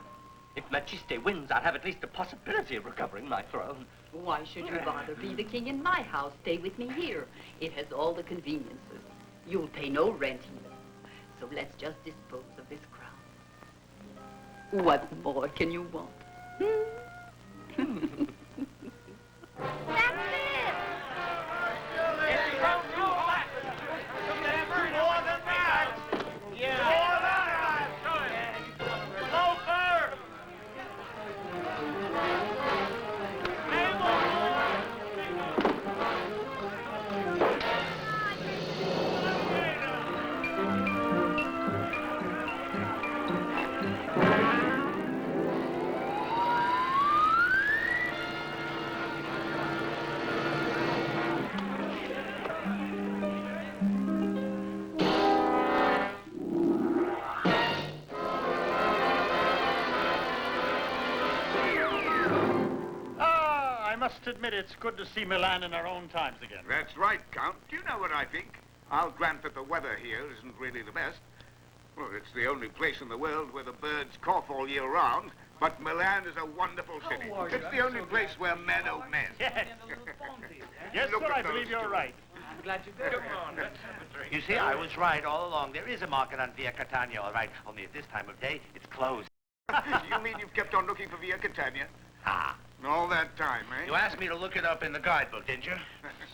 S7: If Machiste wins, I'll have at least a possibility of recovering my throne.
S19: Why should you bother? Be the king in my house. Stay with me here. It has all the conveniences. You'll pay no rent here. So let's just dispose of this crown. What more can you want?
S6: I must admit it's good to see Milan in our own times again.
S3: That's right, Count. Do you know what I think? I'll grant that the weather here isn't really the best. Well, it's the only place in the world where the birds cough all year round, but Milan is a wonderful city. It's the only place where men owe men.
S6: Yes. Yes,
S3: Look
S6: sir,
S3: at
S6: I believe
S3: those
S6: you're
S3: two.
S6: right.
S16: I'm glad you did.
S5: Come on, let's have a drink. You see, I was right all along. There is a market on Via Catania, all right. Only at this time of day, it's closed.
S3: You mean you've kept on looking for Via Catania?
S5: Ah.
S3: All that time, eh?
S5: You asked me to look it up in the guidebook, didn't you?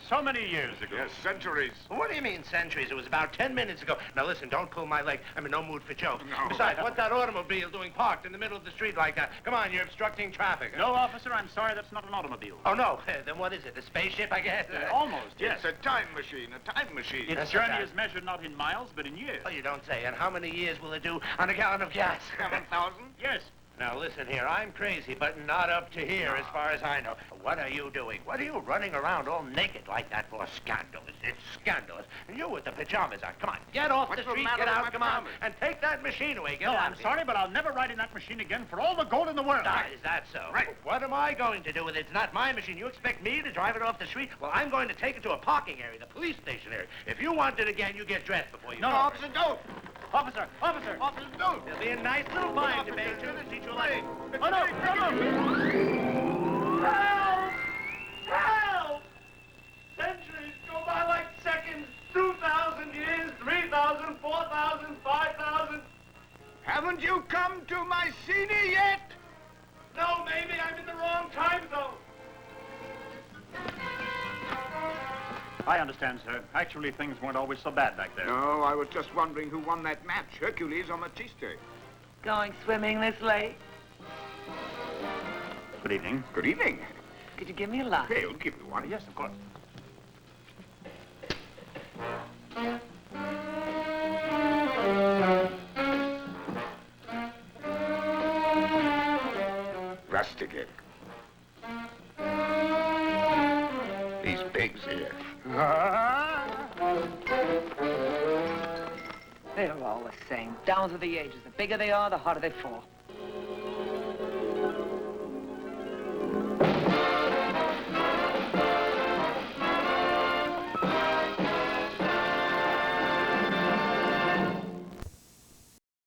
S6: So many years ago.
S3: Yes, centuries.
S5: What do you mean centuries? It was about 10 minutes ago. Now listen, don't pull my leg. I'm in no mood for jokes.
S3: No.
S5: Besides, what's that automobile doing parked in the middle of the street like that? Come on, you're obstructing traffic.
S6: No, officer, I'm sorry, that's not an automobile.
S5: Oh, no. Then what is it? A spaceship, I guess?
S6: Almost, yes.
S3: It's a time machine, a time machine.
S6: Its journey is measured not in miles, but in years.
S5: Oh, you don't say. And how many years will it do on a gallon of gas?
S3: 7,000?
S6: Yes.
S5: Now, listen here. I'm crazy, but not up to here as far as I know. What are you doing? What are you running around all naked like that for? Scandalous. It's scandalous. And you with the pajamas on. Come on, get off
S3: What's
S5: the
S3: the
S5: street,
S3: matter
S5: get
S3: with
S5: out,
S3: my
S5: come on,
S3: pajamas?
S5: and take that machine away. Get
S6: No,
S5: out
S6: I'm
S5: of here.
S6: sorry, but I'll never ride in that machine again for all the gold in the world.
S5: Ah, is that so?
S3: Right.
S5: What am I going to do with it? It's not my machine. You expect me to drive it off the street? Well, I'm going to take it to a parking area, the police station area. If you want it again, you get dressed before you
S6: No,
S5: go.
S3: Officer, don't!
S6: Officer! Officer!
S3: Officer, don't!
S5: There'll be a nice little fine to pay to teach you a lesson.
S6: Oh, no!
S5: Help! Help! Centuries go by like seconds. 2,000 years, 3,000, 4,000, 5,000.
S3: Haven't you come to Mycenae yet?
S5: No, maybe I'm in the wrong time zone.
S6: I understand, sir. Actually, things weren't always so bad back there.
S3: No, I was just wondering who won that match, Hercules or Maciste.
S16: Going swimming this late?
S6: Good evening.
S3: Good evening.
S16: Could you give me a line?
S3: Hey, I'll give you one.
S6: Yes, of course.
S3: Rustic. These pigs here.
S16: They're all the same. Down through the ages. The bigger they are, the harder they fall.